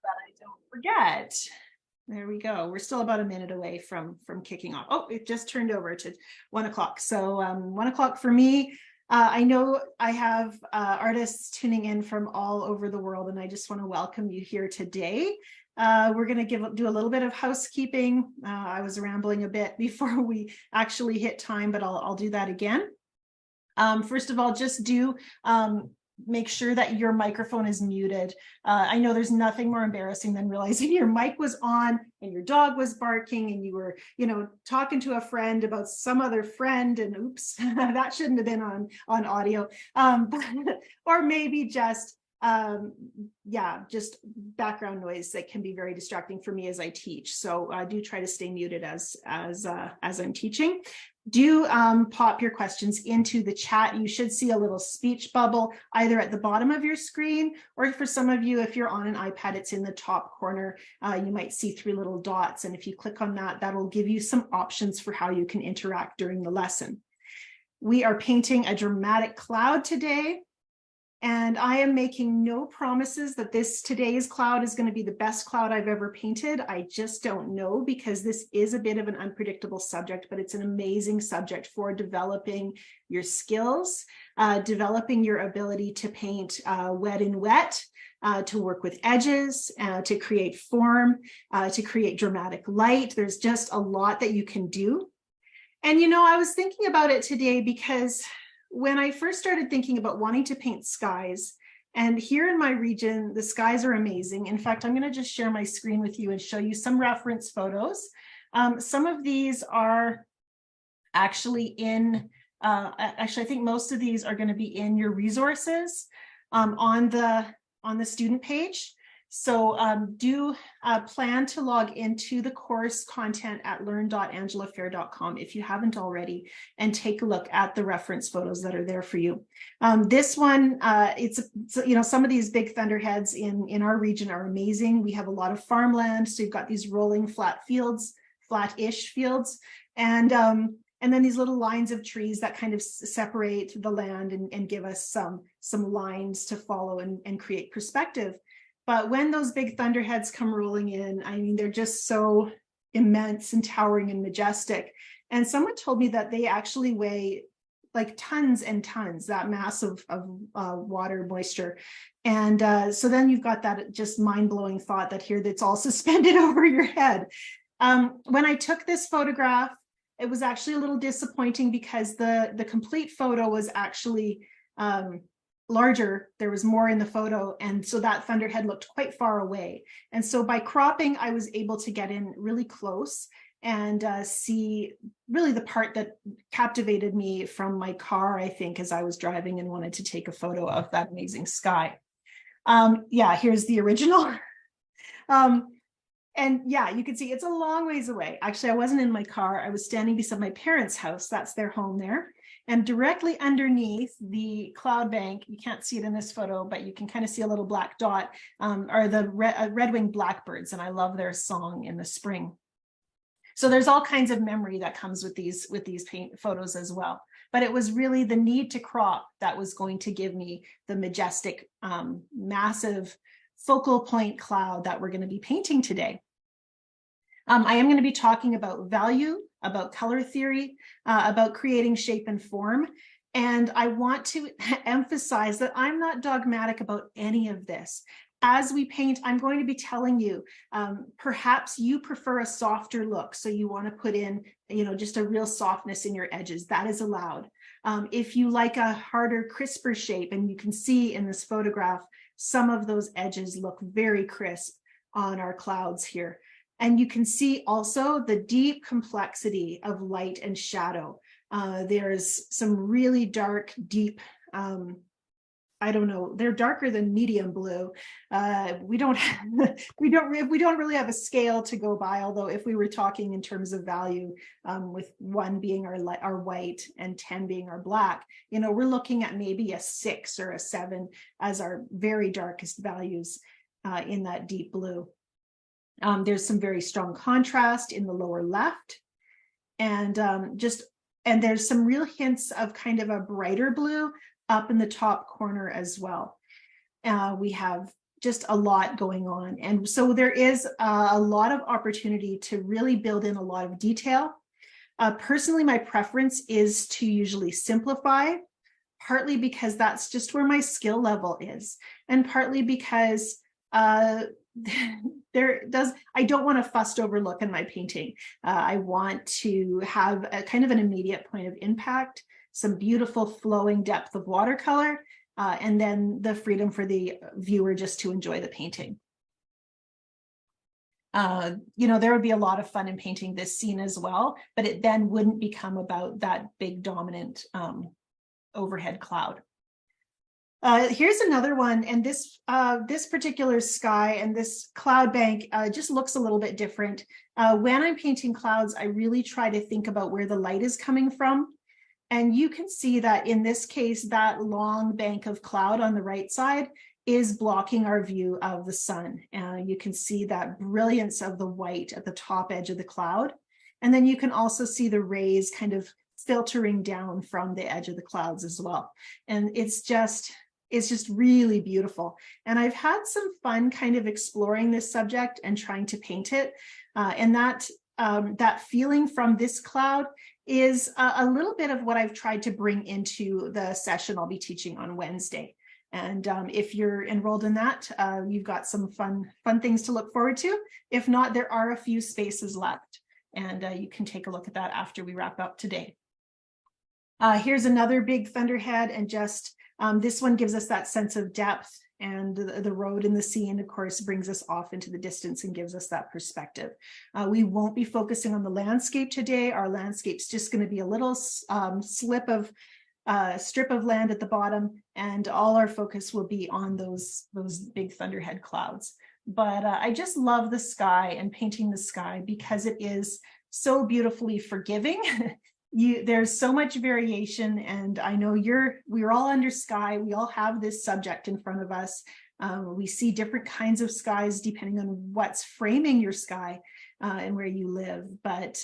I don't forget. There we go. We're still about a minute away from kicking off. Oh, it just turned over to 1 o'clock. So 1 o'clock for me. I know I have artists tuning in from all over the world, and I just want to welcome you here today. We're going to do a little bit of housekeeping. I was rambling a bit before we actually hit time, but I'll do that again. First of all, just do make sure that your microphone is muted. I know there's nothing more embarrassing than realizing your mic was on and your dog was barking and you were, talking to a friend about some other friend, and oops, that shouldn't have been on audio. Or maybe just just background noise that can be very distracting for me as I teach. So do try to stay muted as I'm teaching. Do pop your questions into the chat. You should see a little speech bubble either at the bottom of your screen, or for some of you, if you're on an iPad, it's in the top corner. You might see 3 little dots, and if you click on that, that'll give you some options for how you can interact during the lesson. We are painting a dramatic cloud today, and I am making no promises that today's cloud is going to be the best cloud I've ever painted. I just don't know, because this is a bit of an unpredictable subject, but it's an amazing subject for developing your skills, developing your ability to paint wet and wet, to work with edges, to create form, to create dramatic light. There's just a lot that you can do. And, I was thinking about it today because when I first started thinking about wanting to paint skies, and here in my region, the skies are amazing. In fact, I'm going to just share my screen with you and show you some reference photos. Some of these are actually I think most of these are going to be in your resources on the student page. So do plan to log into the course content at learn.angelafehr.com if you haven't already, and take a look at the reference photos that are there for you. This one, some of these big thunderheads in our region are amazing. We have a lot of farmland, so you've got these rolling flat-ish fields, and then these little lines of trees that kind of separate the land and give us some lines to follow and create perspective. But when those big thunderheads come rolling in, I mean, they're just so immense and towering and majestic. And someone told me that they actually weigh like tons and tons, that mass of water moisture. And so then you've got that just mind-blowing thought that's all suspended over your head. When I took this photograph, it was actually a little disappointing because the complete photo was actually larger. There was more in the photo, and so that thunderhead looked quite far away. And so by cropping, I was able to get in really close and see really the part that captivated me from my car, I think, as I was driving and wanted to take a photo of that amazing sky. Here's the original. And yeah, you can see it's a long ways away. Actually, I wasn't in my car. I was standing beside my parents' house. That's their home there. And directly underneath the cloud bank, you can't see it in this photo, but you can kind of see a little black dot, are the red-winged blackbirds. And I love their song in the spring. So there's all kinds of memory that comes with these paint photos as well. But it was really the need to crop that was going to give me the majestic, massive focal point cloud that we're going to be painting today. I am going to be talking about value, about color theory, about creating shape and form. And I want to emphasize that I'm not dogmatic about any of this. As we paint, I'm going to be telling you, perhaps you prefer a softer look. So you want to put in, just a real softness in your edges. That is allowed. If you like a harder, crisper shape, and you can see in this photograph, some of those edges look very crisp on our clouds here. And you can see also the deep complexity of light and shadow. There's some really dark, deep, I don't know, they're darker than medium blue. We don't really have a scale to go by, although if we were talking in terms of value, with 1 being our white and 10 being our black, we're looking at maybe a 6 or a 7 as our very darkest values in that deep blue. There's some very strong contrast in the lower left, and there's some real hints of kind of a brighter blue up in the top corner as well. We have just a lot going on. And so there is a lot of opportunity to really build in a lot of detail. Personally, my preference is to usually simplify, partly because that's just where my skill level is, and partly because I don't want a fussed over look in my painting. I want to have a kind of an immediate point of impact, some beautiful flowing depth of watercolor, and then the freedom for the viewer just to enjoy the painting. There would be a lot of fun in painting this scene as well, but it then wouldn't become about that big dominant overhead cloud. Here's another one, and this particular sky and this cloud bank just looks a little bit different. When I'm painting clouds, I really try to think about where the light is coming from. And you can see that in this case, that long bank of cloud on the right side is blocking our view of the sun. You can see that brilliance of the white at the top edge of the cloud. And then you can also see the rays kind of filtering down from the edge of the clouds as well. And it's just really beautiful. And I've had some fun kind of exploring this subject and trying to paint it. And that feeling from this cloud is a little bit of what I've tried to bring into the session I'll be teaching on Wednesday. And if you're enrolled in that, you've got some fun things to look forward to. If not, there are a few spaces left, and you can take a look at that after we wrap up today. Here's another big thunderhead, and just this one gives us that sense of depth, and the road in the scene, of course, brings us off into the distance and gives us that perspective. We won't be focusing on the landscape today. Our landscape's just going to be a little strip of land at the bottom, and all our focus will be on those big thunderhead clouds. But I just love the sky and painting the sky because it is so beautifully forgiving. There's so much variation, and I know we're all under sky. We all have this subject in front of us. We see different kinds of skies depending on what's framing your sky and where you live. But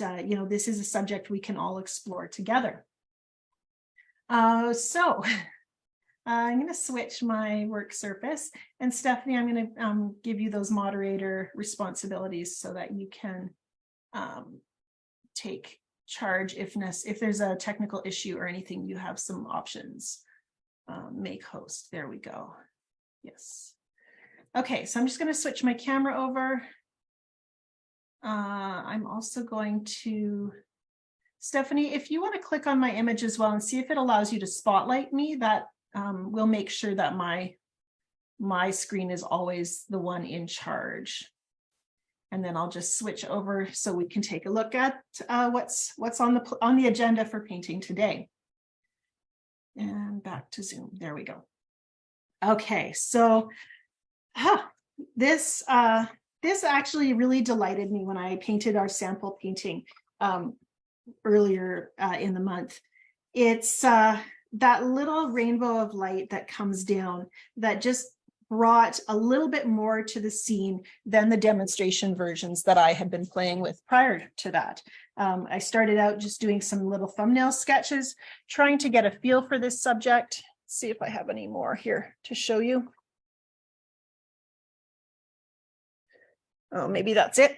this is a subject we can all explore together. So I'm going to switch my work surface, and Stephanie, I'm going to give you those moderator responsibilities so that you can take charge if there's a technical issue or anything. You have some options. Make host. There we go. Yes. Okay, so I'm just going to switch my camera over. I'm also going to, Stephanie, if you want to click on my image as well and see if it allows you to spotlight me, that will make sure that my screen is always the one in charge. And then I'll just switch over so we can take a look at what's on the agenda for painting today. And back to Zoom. There we go. Okay, so this actually really delighted me when I painted our sample painting earlier in the month. It's that little rainbow of light that comes down that just brought a little bit more to the scene than the demonstration versions that I had been playing with prior to that. I started out just doing some little thumbnail sketches, trying to get a feel for this subject. Let's see if I have any more here to show you. Oh, maybe that's it.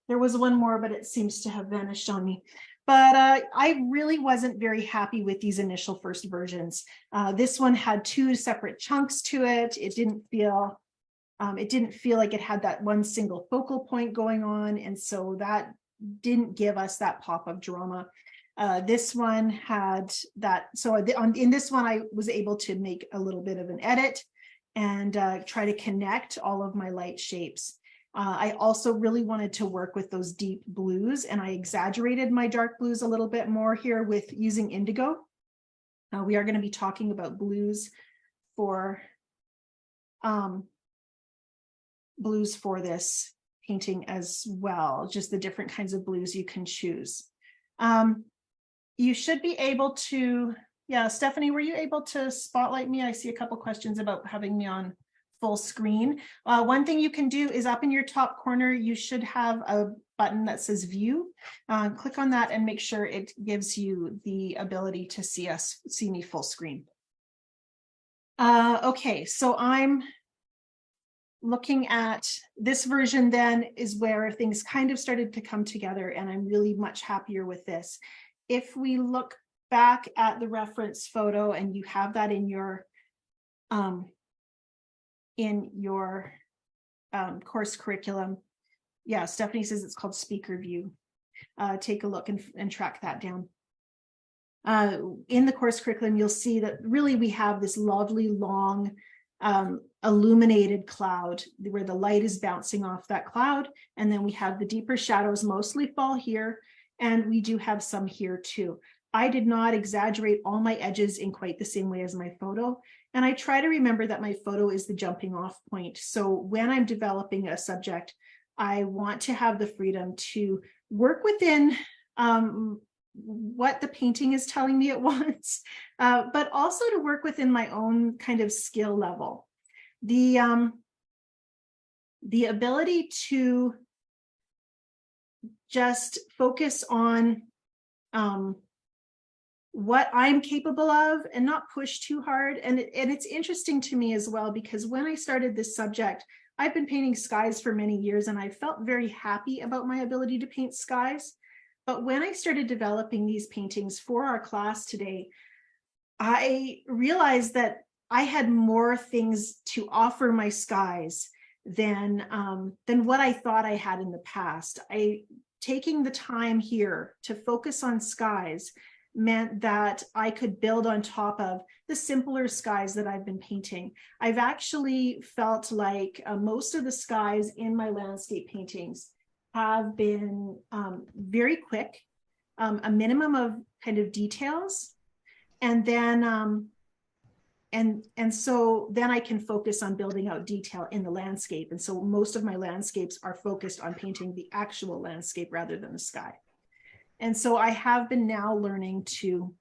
There was one more, but it seems to have vanished on me. But I really wasn't very happy with these initial first versions. This one had two separate chunks to it. It didn't feel like it had that one single focal point going on, and so that didn't give us that pop of drama. This one had that. So in this one, I was able to make a little bit of an edit and try to connect all of my light shapes. I also really wanted to work with those deep blues, and I exaggerated my dark blues a little bit more here with using indigo. We are going to be talking about blues for this painting as well, just the different kinds of blues you can choose. You should be able to, yeah, Stephanie, were you able to spotlight me? I see a couple questions about having me on full screen. One thing you can do is up in your top corner, you should have a button that says view. Click on that and make sure it gives you the ability to see me full screen. Okay, so I'm looking at this version then is where things kind of started to come together, and I'm really much happier with this. If we look back at the reference photo, and you have that in your course curriculum. Yeah, Stephanie says it's called Speaker View. Take a look and track that down. In the course curriculum, you'll see that really we have this lovely long illuminated cloud where the light is bouncing off that cloud, and then we have the deeper shadows mostly fall here, and we do have some here too. I did not exaggerate all my edges in quite the same way as my photo, and I try to remember that my photo is the jumping off point. So when I'm developing a subject, I want to have the freedom to work within what the painting is telling me it wants, but also to work within my own kind of skill level. The ability to just focus on what I'm capable of and not push too hard. And it's interesting to me as well, because when I started this subject, I've been painting skies for many years, and I felt very happy about my ability to paint skies. But when I started developing these paintings for our class today, I realized that I had more things to offer my skies than what I thought I had in the past. Taking the time here to focus on skies meant that I could build on top of the simpler skies that I've been painting. I've actually felt like most of the skies in my landscape paintings have been very quick, a minimum of kind of details, and then so then I can focus on building out detail in the landscape. And so most of my landscapes are focused on painting the actual landscape rather than the sky. And so I have been now learning to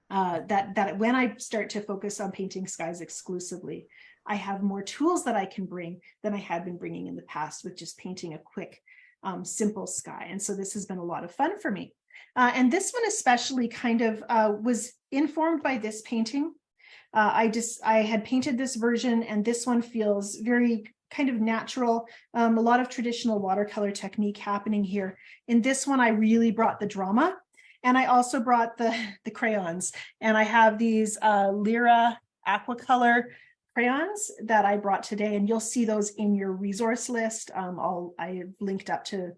that when I start to focus on painting skies exclusively, I have more tools that I can bring than I had been bringing in the past with just painting a quick, simple sky. And so this has been a lot of fun for me. And this one especially kind of was informed by this painting. I had painted this version, and this one feels very kind of natural, a lot of traditional watercolor technique happening here. In this one, I really brought the drama, and I also brought the crayons, and I have these Lyra Aquacolor crayons that I brought today, and you'll see those in your resource list. I've linked up to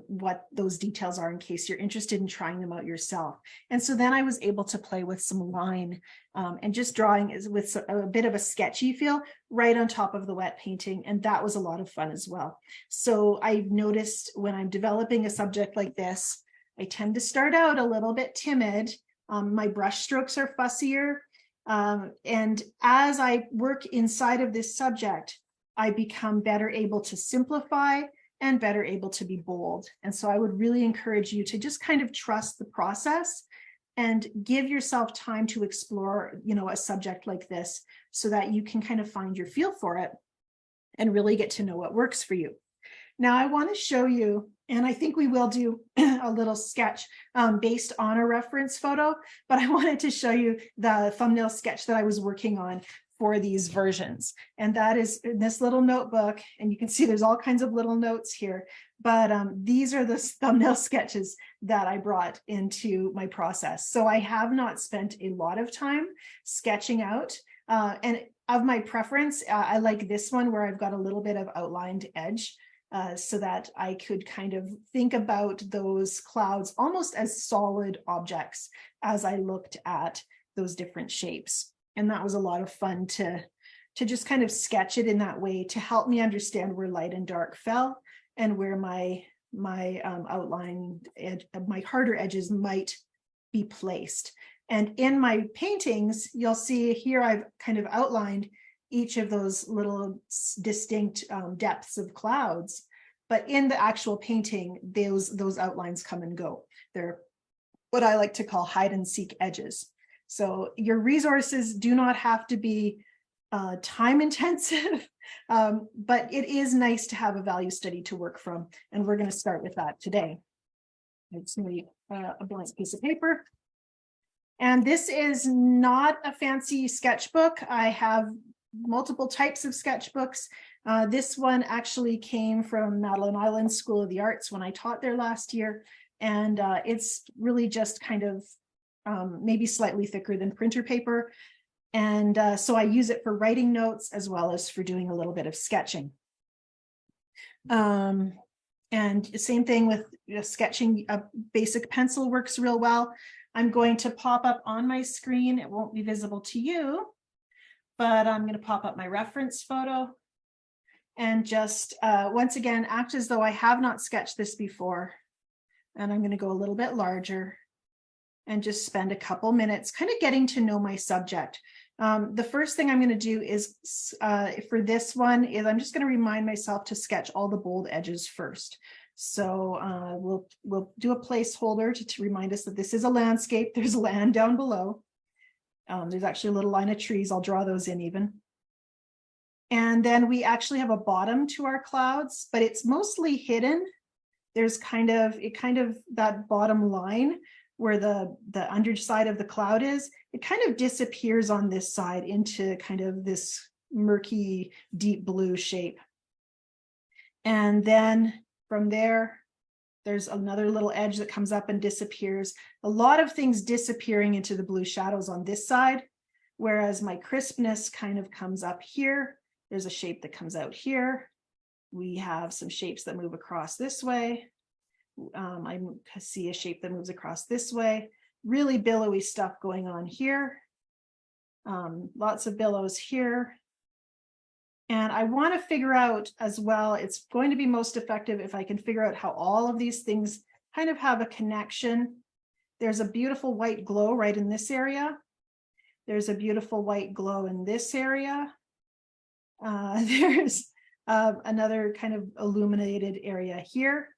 what those details are in case you're interested in trying them out yourself. And so then I was able to play with some line and just drawing with a bit of a sketchy feel right on top of the wet painting. And that was a lot of fun as well. So I've noticed when I'm developing a subject like this, I tend to start out a little bit timid. My brush strokes are fussier. And as I work inside of this subject, I become better able to simplify and better able to be bold. And so I would really encourage you to just kind of trust the process and give yourself time to explore, a subject like this so that you can kind of find your feel for it and really get to know what works for you. Now I want to show you, and I think we will do a little sketch based on a reference photo, but I wanted to show you the thumbnail sketch that I was working on for these versions. And that is in this little notebook. And you can see there's all kinds of little notes here, but these are the thumbnail sketches that I brought into my process. So I have not spent a lot of time sketching out. And of my preference, I like this one where I've got a little bit of outlined edge so that I could kind of think about those clouds almost as solid objects as I looked at those different shapes. And that was a lot of fun to just kind of sketch it in that way to help me understand where light and dark fell and where my outline edge, my harder edges might be placed. And in my paintings, you'll see here I've kind of outlined each of those little distinct depths of clouds. But in the actual painting, those outlines come and go. They're what I like to call hide and seek edges. So your resources do not have to be time intensive, but it is nice to have a value study to work from. And we're going to start with that today. It's going to be a blank piece of paper. And this is not a fancy sketchbook. I have multiple types of sketchbooks. This one actually came from Madeline Island School of the Arts when I taught there last year. And it's really just kind of maybe slightly thicker than printer paper. And so I use it for writing notes as well as for doing a little bit of sketching. And same thing with sketching. A basic pencil works real well. I'm going to pop up on my screen. It won't be visible to you, but I'm going to pop up my reference photo and just once again act as though I have not sketched this before. And I'm going to go a little bit larger and just spend a couple minutes kind of getting to know my subject. The first thing I'm going to do is for this one is I'm just going to remind myself to sketch all the bold edges first. So we'll do a placeholder to remind us that this is a landscape. There's land down below. There's actually a little line of trees. I'll draw those in even. And then we actually have a bottom to our clouds, but it's mostly hidden. There's kind of that bottom line where the underside of the cloud is, it kind of disappears on this side into kind of this murky, deep blue shape. And then from there, there's another little edge that comes up and disappears. A lot of things disappearing into the blue shadows on this side, whereas my crispness kind of comes up here. There's a shape that comes out here. We have some shapes that move across this way. I see a shape that moves across this way. Really billowy stuff going on here. Lots of billows here. And I want to figure out as well, it's going to be most effective if I can figure out how all of these things kind of have a connection. There's a beautiful white glow right in this area. There's a beautiful white glow in this area. There's another kind of illuminated area here.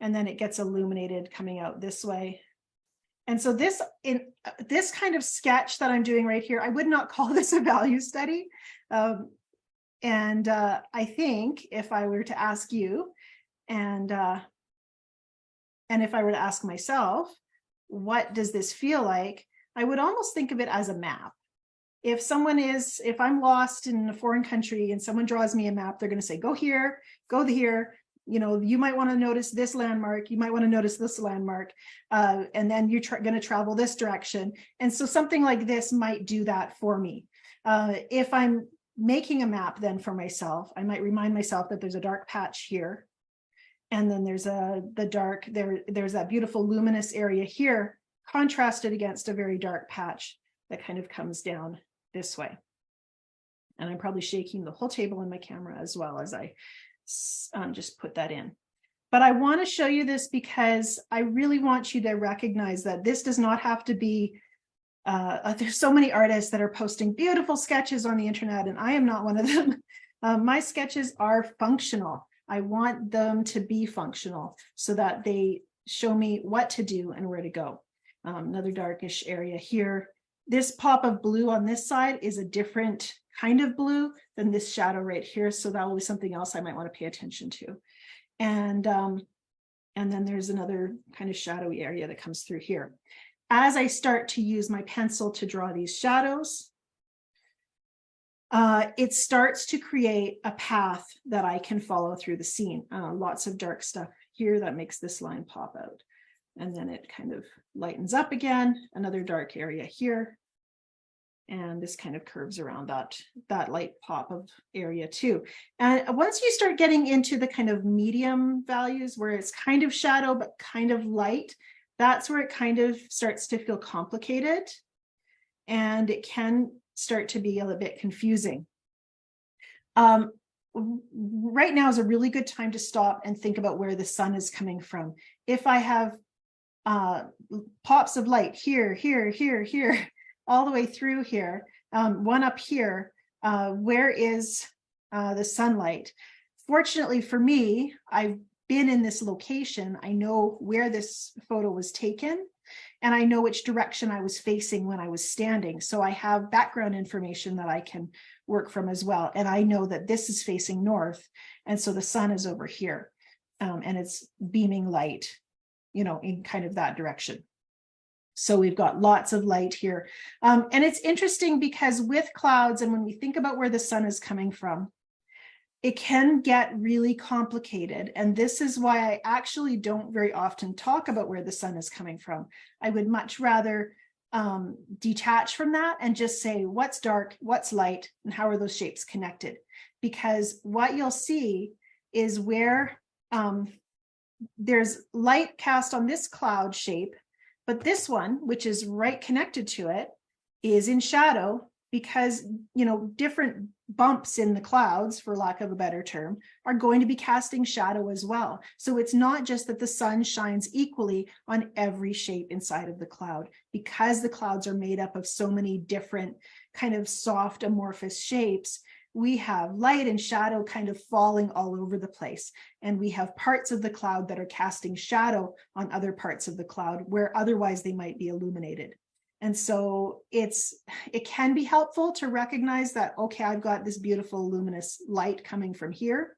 And then it gets illuminated coming out this way. And so this kind of sketch that I'm doing right here, I would not call this a value study. And I think if I were to ask you, and if I were to ask myself, what does this feel like? I would almost think of it as a map. If I'm lost in a foreign country and someone draws me a map, they're going to say, go here, go here. You know, you might want to notice this landmark. You might want to notice this landmark. And then you're going to travel this direction. And so something like this might do that for me. If I'm making a map then for myself, I might remind myself that there's a dark patch here. And then there's there's that beautiful luminous area here, contrasted against a very dark patch that kind of comes down this way. And I'm probably shaking the whole table in my camera as well as I just put that in. But I want to show you this because I really want you to recognize that this does not have to be, there's so many artists that are posting beautiful sketches on the internet, and I am not one of them. My sketches are functional. I want them to be functional so that they show me what to do and where to go. Another darkish area here. This pop of blue on this side is a different kind of blue than this shadow right here. So that will be something else I might want to pay attention to. And then there's another kind of shadowy area that comes through here. As I start to use my pencil to draw these shadows, it starts to create a path that I can follow through the scene. Lots of dark stuff here that makes this line pop out. And then it kind of lightens up again, another dark area here. And this kind of curves around that light pop of area too. And once you start getting into the kind of medium values where it's kind of shadow, but kind of light, that's where it kind of starts to feel complicated. And it can start to be a little bit confusing. Right now is a really good time to stop and think about where the sun is coming from. If I have pops of light here, here, here, here, all the way through here, one up here, where is the sunlight? Fortunately for me, I've been in this location. I know where this photo was taken, and I know which direction I was facing when I was standing. So I have background information that I can work from as well. And I know that this is facing north, and so the sun is over here, and it's beaming light, you know, in kind of that direction. So we've got lots of light here. And it's interesting because with clouds, and when we think about where the sun is coming from, it can get really complicated. And this is why I actually don't very often talk about where the sun is coming from. I would much rather detach from that and just say what's dark, what's light, and how are those shapes connected. Because what you'll see is where there's light cast on this cloud shape, but this one, which is right connected to it, is in shadow because, you know, different bumps in the clouds, for lack of a better term, are going to be casting shadow as well. So it's not just that the sun shines equally on every shape inside of the cloud, because the clouds are made up of so many different kind of soft amorphous shapes. We have light and shadow kind of falling all over the place. And we have parts of the cloud that are casting shadow on other parts of the cloud where otherwise they might be illuminated. And so it can be helpful to recognize that, okay, I've got this beautiful luminous light coming from here.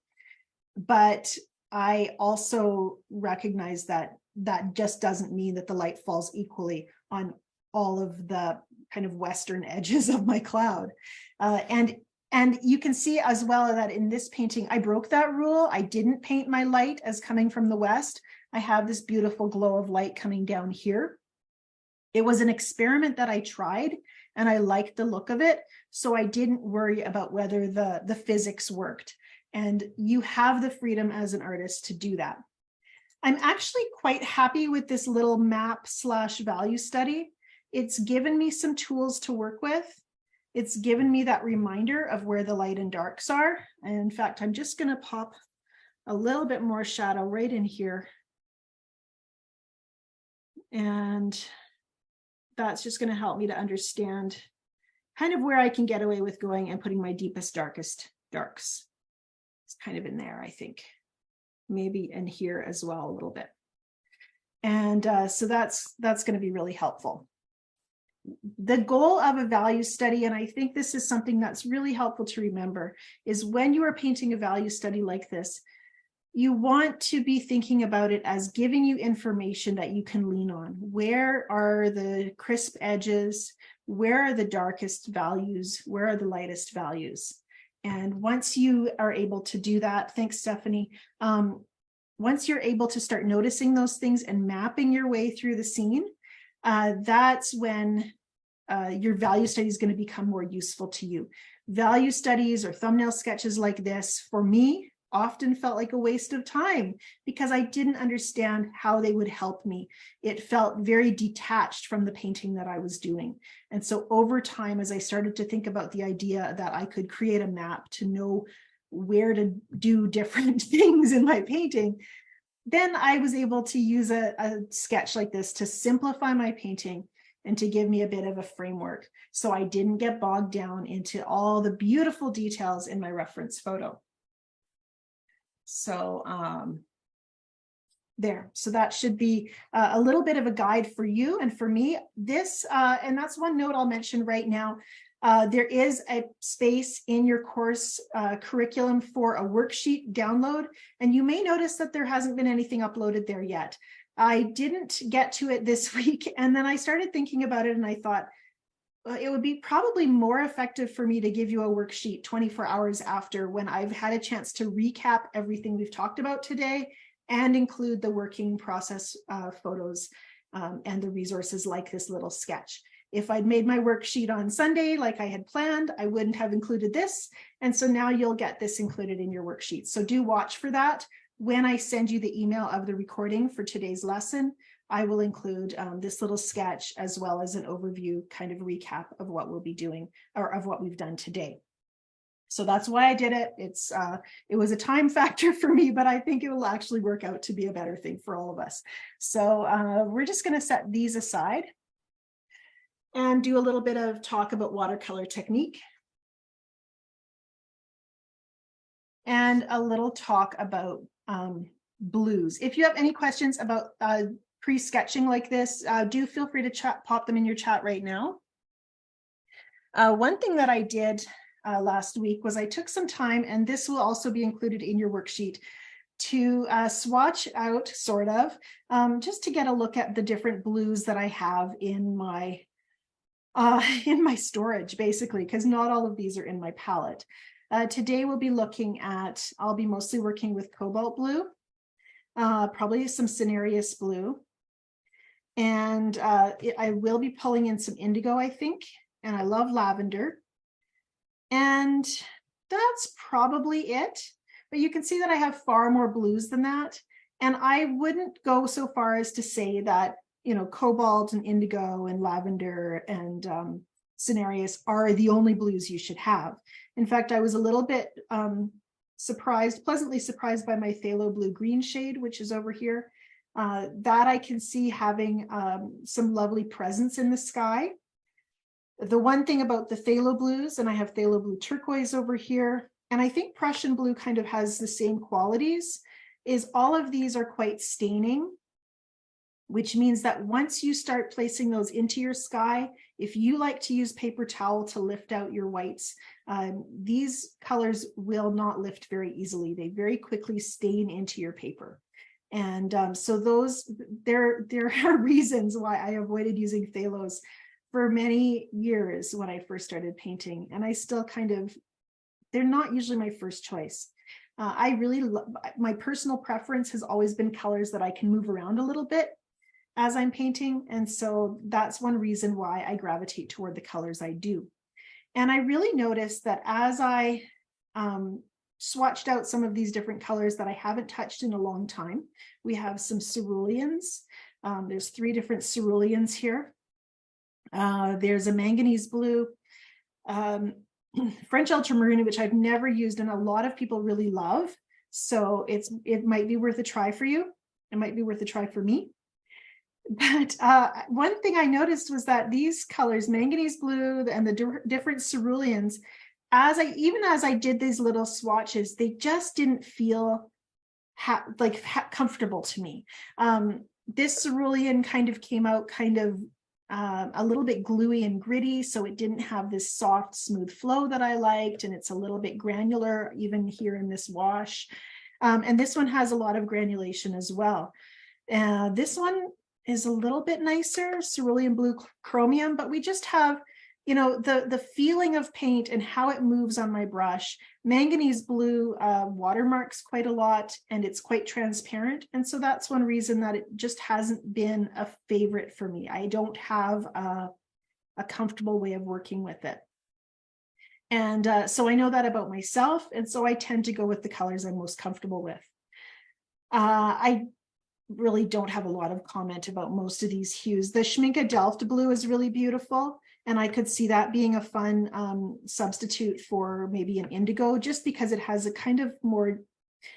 But I also recognize that that just doesn't mean that the light falls equally on all of the kind of western edges of my cloud. And you can see as well that in this painting, I broke that rule. I didn't paint my light as coming from the west. I have this beautiful glow of light coming down here. It was an experiment that I tried and I liked the look of it. So I didn't worry about whether the physics worked. And you have the freedom as an artist to do that. I'm actually quite happy with this little map/value study. It's given me some tools to work with. It's given me that reminder of where the light and darks are. And in fact, I'm just going to pop a little bit more shadow right in here. And that's just going to help me to understand kind of where I can get away with going and putting my deepest, darkest darks. It's kind of in there, I think. Maybe in here as well a little bit. And so that's going to be really helpful. The goal of a value study, and I think this is something that's really helpful to remember, is when you are painting a value study like this, you want to be thinking about it as giving you information that you can lean on. Where are the crisp edges? Where are the darkest values? Where are the lightest values? And once you are able to do that, thanks, Stephanie. Once you're able to start noticing those things and mapping your way through the scene, that's when your value study is going to become more useful to you. Value studies or thumbnail sketches like this, for me, often felt like a waste of time because I didn't understand how they would help me. It felt very detached from the painting that I was doing. And so over time, as I started to think about the idea that I could create a map to know where to do different things in my painting, then I was able to use a sketch like this to simplify my painting and to give me a bit of a framework. So I didn't get bogged down into all the beautiful details in my reference photo. So there, so that should be a little bit of a guide for you and for me. This, and that's one note I'll mention right now. There is a space in your course curriculum for a worksheet download, and you may notice that there hasn't been anything uploaded there yet. I didn't get to it this week, and then I started thinking about it and I thought, it would be probably more effective for me to give you a worksheet 24 hours after, when I've had a chance to recap everything we've talked about today and include the working process photos and the resources like this little sketch. If I'd made my worksheet on Sunday like I had planned, I wouldn't have included this. And so now you'll get this included in your worksheet. So do watch for that. When I send you the email of the recording for today's lesson, I will include this little sketch as well as an overview kind of recap of what we'll be doing or of what we've done today. So that's why I did it. It was a time factor for me, but I think it will actually work out to be a better thing for all of us. So we're just going to set these aside and do a little bit of talk about watercolor technique. And a little talk about blues. If you have any questions about pre-sketching like this, do feel free to pop them in your chat right now. One thing that I did last week was I took some time, and this will also be included in your worksheet, to swatch out, sort of, just to get a look at the different blues that I have in my storage, basically, because not all of these are in my palette. Today we'll be looking at, I'll be mostly working with cobalt blue, probably some cinereous blue. And I will be pulling in some indigo, I think, and I love lavender. And that's probably it. But you can see that I have far more blues than that. And I wouldn't go so far as to say that, you know, cobalt and indigo and lavender and cinereous are the only blues you should have. In fact, I was a little bit pleasantly surprised by my phthalo blue green shade, which is over here. That I can see having some lovely presence in the sky. The one thing about the phthalo blues, and I have phthalo blue turquoise over here, and I think Prussian blue kind of has the same qualities, is all of these are quite staining, which means that once you start placing those into your sky, if you like to use paper towel to lift out your whites, these colors will not lift very easily. They very quickly stain into your paper. And so there are reasons why I avoided using phthalos for many years when I first started painting. And I still they're not usually my first choice. I really my personal preference has always been colors that I can move around a little bit as I'm painting. And so that's one reason why I gravitate toward the colors I do. And I really noticed that as I swatched out some of these different colors that I haven't touched in a long time. We have some ceruleans. There's 3 different ceruleans here. There's a manganese blue, French ultramarine, which I've never used and a lot of people really love. So it might be worth a try for you. It might be worth a try for me. But one thing I noticed was that these colors, manganese blue and the different ceruleans, even as I did these little swatches, they just didn't feel comfortable to me. This cerulean kind of came out a little bit gluey and gritty, so it didn't have this soft, smooth flow that I liked, and it's a little bit granular even here in this wash. And this one has a lot of granulation as well. This one is a little bit nicer, cerulean blue chromium, but we just have, you know, the feeling of paint and how it moves on my brush. Manganese blue watermarks quite a lot, and it's quite transparent. And so that's one reason that it just hasn't been a favorite for me. I don't have a comfortable way of working with it. And so I know that about myself. And so I tend to go with the colors I'm most comfortable with. I really don't have a lot of comment about most of these hues. The Schmincke Delft blue is really beautiful. And I could see that being a fun substitute for maybe an indigo, just because it has a kind of more,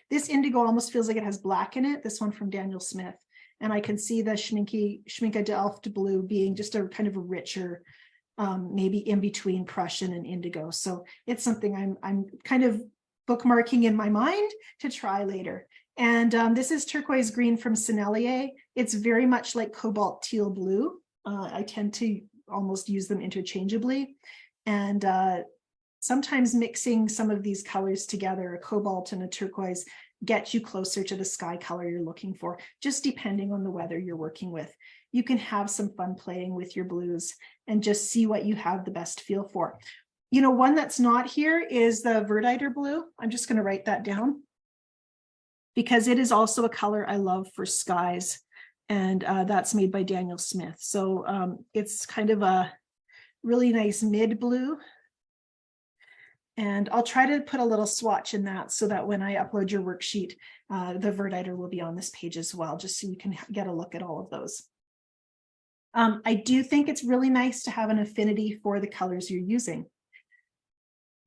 this indigo almost feels like it has black in it, this one from Daniel Smith. And I can see the Schmincke Delft blue being just a kind of a richer, maybe in between Prussian and indigo. So it's something I'm kind of bookmarking in my mind to try later. And this is turquoise green from Sennelier. It's very much like cobalt teal blue. I tend to almost use them interchangeably. And sometimes mixing some of these colors together, a cobalt and a turquoise, gets you closer to the sky color you're looking for, just depending on the weather you're working with. You can have some fun playing with your blues and just see what you have the best feel for. You know, one that's not here is the Verditer blue. I'm just going to write that down because it is also a color I love for skies. And that's made by Daniel Smith. So it's kind of a really nice mid blue. And I'll try to put a little swatch in that so that when I upload your worksheet, the Verditer will be on this page as well, just so you can get a look at all of those. I do think it's really nice to have an affinity for the colors you're using.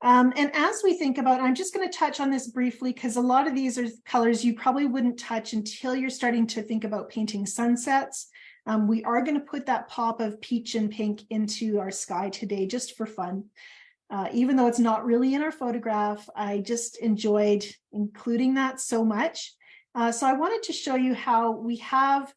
And as we think about, I'm just going to touch on this briefly because a lot of these are colors you probably wouldn't touch until you're starting to think about painting sunsets. We are going to put that pop of peach and pink into our sky today just for fun. Even though it's not really in our photograph, I just enjoyed including that so much. So I wanted to show you how we have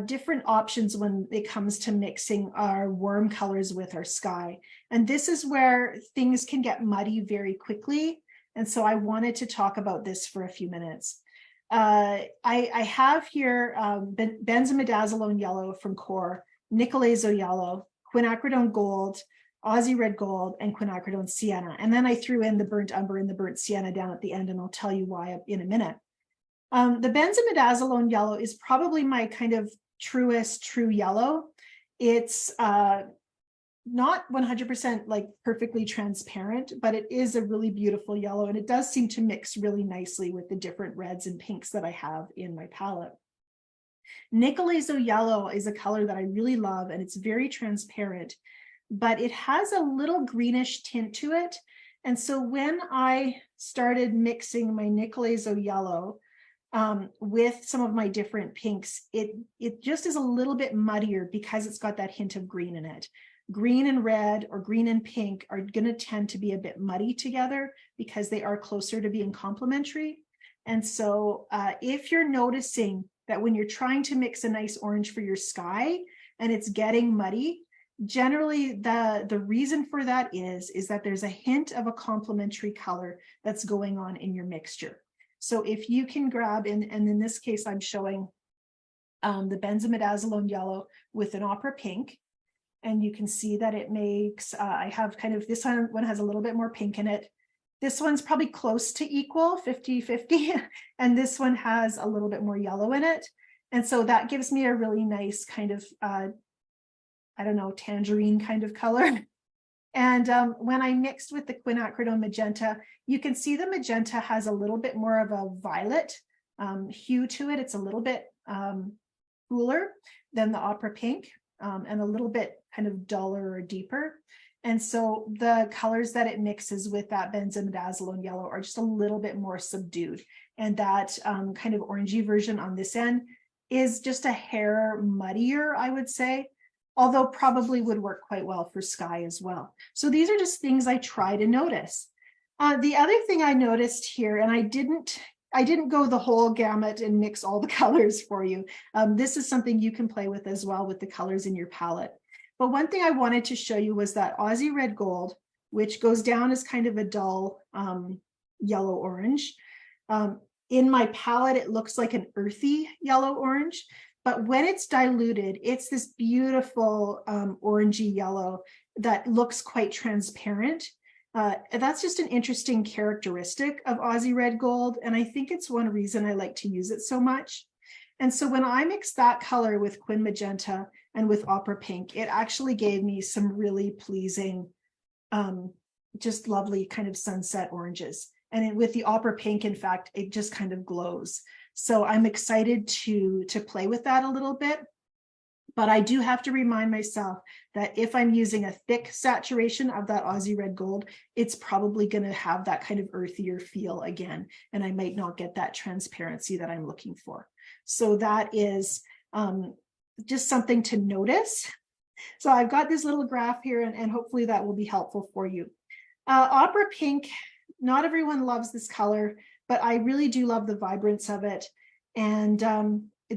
different options when it comes to mixing our warm colors with our sky. And this is where things can get muddy very quickly. And so I wanted to talk about this for a few minutes. I have here benzimidazolone yellow from Core, Nicolazo yellow, quinacridone gold, Aussie Red Gold, and quinacridone sienna. And then I threw in the burnt umber and the burnt sienna down at the end, and I'll tell you why in a minute. The benzimidazolone yellow is probably my kind of truest true yellow. It's not 100% like perfectly transparent, but it is a really beautiful yellow, and it does seem to mix really nicely with the different reds and pinks that I have in my palette. Nicolazo yellow is a color that I really love, and it's very transparent, but it has a little greenish tint to it. And so when I started mixing my Nicolazo yellow with some of my different pinks, it just is a little bit muddier because it's got that hint of green in it. Green and red or green and pink are going to tend to be a bit muddy together because they are closer to being complementary. And so if you're noticing that when you're trying to mix a nice orange for your sky and it's getting muddy, generally the reason for that is that there's a hint of a complementary color that's going on in your mixture. So if you can grab, and in this case, I'm showing the benzimidazolone yellow with an opera pink, and you can see that it makes, I have kind of, this one has a little bit more pink in it. This one's probably close to equal, 50-50, and this one has a little bit more yellow in it. And so that gives me a really nice kind of, I don't know, tangerine kind of color. And when I mixed with the quinacridone magenta, you can see the magenta has a little bit more of a violet hue to it. It's a little bit cooler than the opera pink and a little bit kind of duller or deeper. And so the colors that it mixes with that benzimidazolone yellow are just a little bit more subdued. And that kind of orangey version on this end is just a hair muddier, I would say, although probably would work quite well for sky as well. So these are just things I try to notice. The other thing I noticed here, and I didn't go the whole gamut and mix all the colors for you. This is something you can play with as well with the colors in your palette. But one thing I wanted to show you was that Aussie Red Gold, which goes down as kind of a dull yellow orange. In my palette, it looks like an earthy yellow orange, but when it's diluted, it's this beautiful orangey yellow that looks quite transparent. That's just an interesting characteristic of Aussie Red Gold, and I think it's one reason I like to use it so much. And so when I mixed that color with Quin Magenta and with Opera Pink, it actually gave me some really pleasing, just lovely kind of sunset oranges. And with the Opera Pink, in fact, it just kind of glows. So I'm excited to play with that a little bit. But I do have to remind myself that if I'm using a thick saturation of that Aussie Red Gold, it's probably going to have that kind of earthier feel again, and I might not get that transparency that I'm looking for. So that is just something to notice. So I've got this little graph here, and hopefully that will be helpful for you. Opera Pink, not everyone loves this color, but I really do love the vibrance of it. And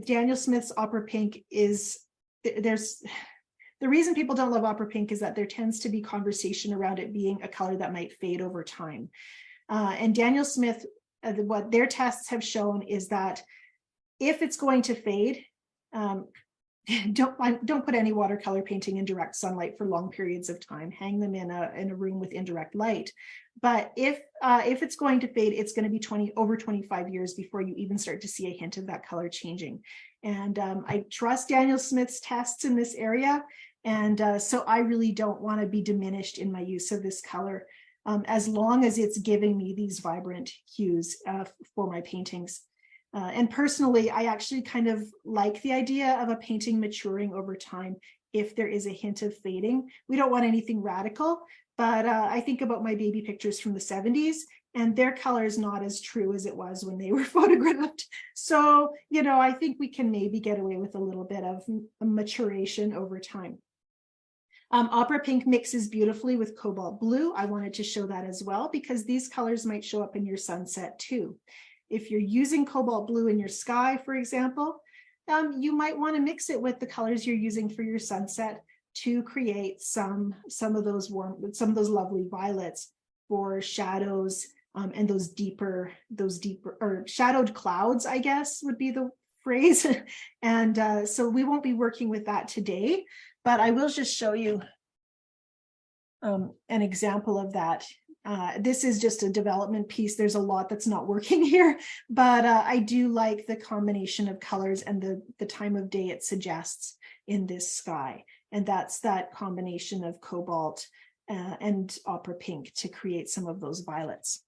Daniel Smith's Opera Pink is, the reason people don't love Opera Pink is that there tends to be conversation around it being a color that might fade over time. And Daniel Smith, what their tests have shown is that if it's going to fade, don't put any watercolor painting in direct sunlight for long periods of time. Hang them in a room with indirect light. But if it's going to fade, it's going to be over 25 years before you even start to see a hint of that color changing. And I trust Daniel Smith's tests in this area. And so I really don't want to be diminished in my use of this color as long as it's giving me these vibrant hues for my paintings. And personally, I actually kind of like the idea of a painting maturing over time if there is a hint of fading. We don't want anything radical, but I think about my baby pictures from the 70s, and their color is not as true as it was when they were photographed. So, you know, I think we can maybe get away with a little bit of maturation over time. Opera Pink mixes beautifully with Cobalt Blue. I wanted to show that as well, because these colors might show up in your sunset too. If you're using Cobalt Blue in your sky, for example, you might want to mix it with the colors you're using for your sunset to create some of those lovely violets for shadows and those deeper or shadowed clouds, I guess would be the phrase. And so we won't be working with that today, but I will just show you an example of that. This is just a development piece. There's a lot that's not working here, but I do like the combination of colors and the time of day it suggests in this sky. And that's that combination of cobalt and opera pink to create some of those violets.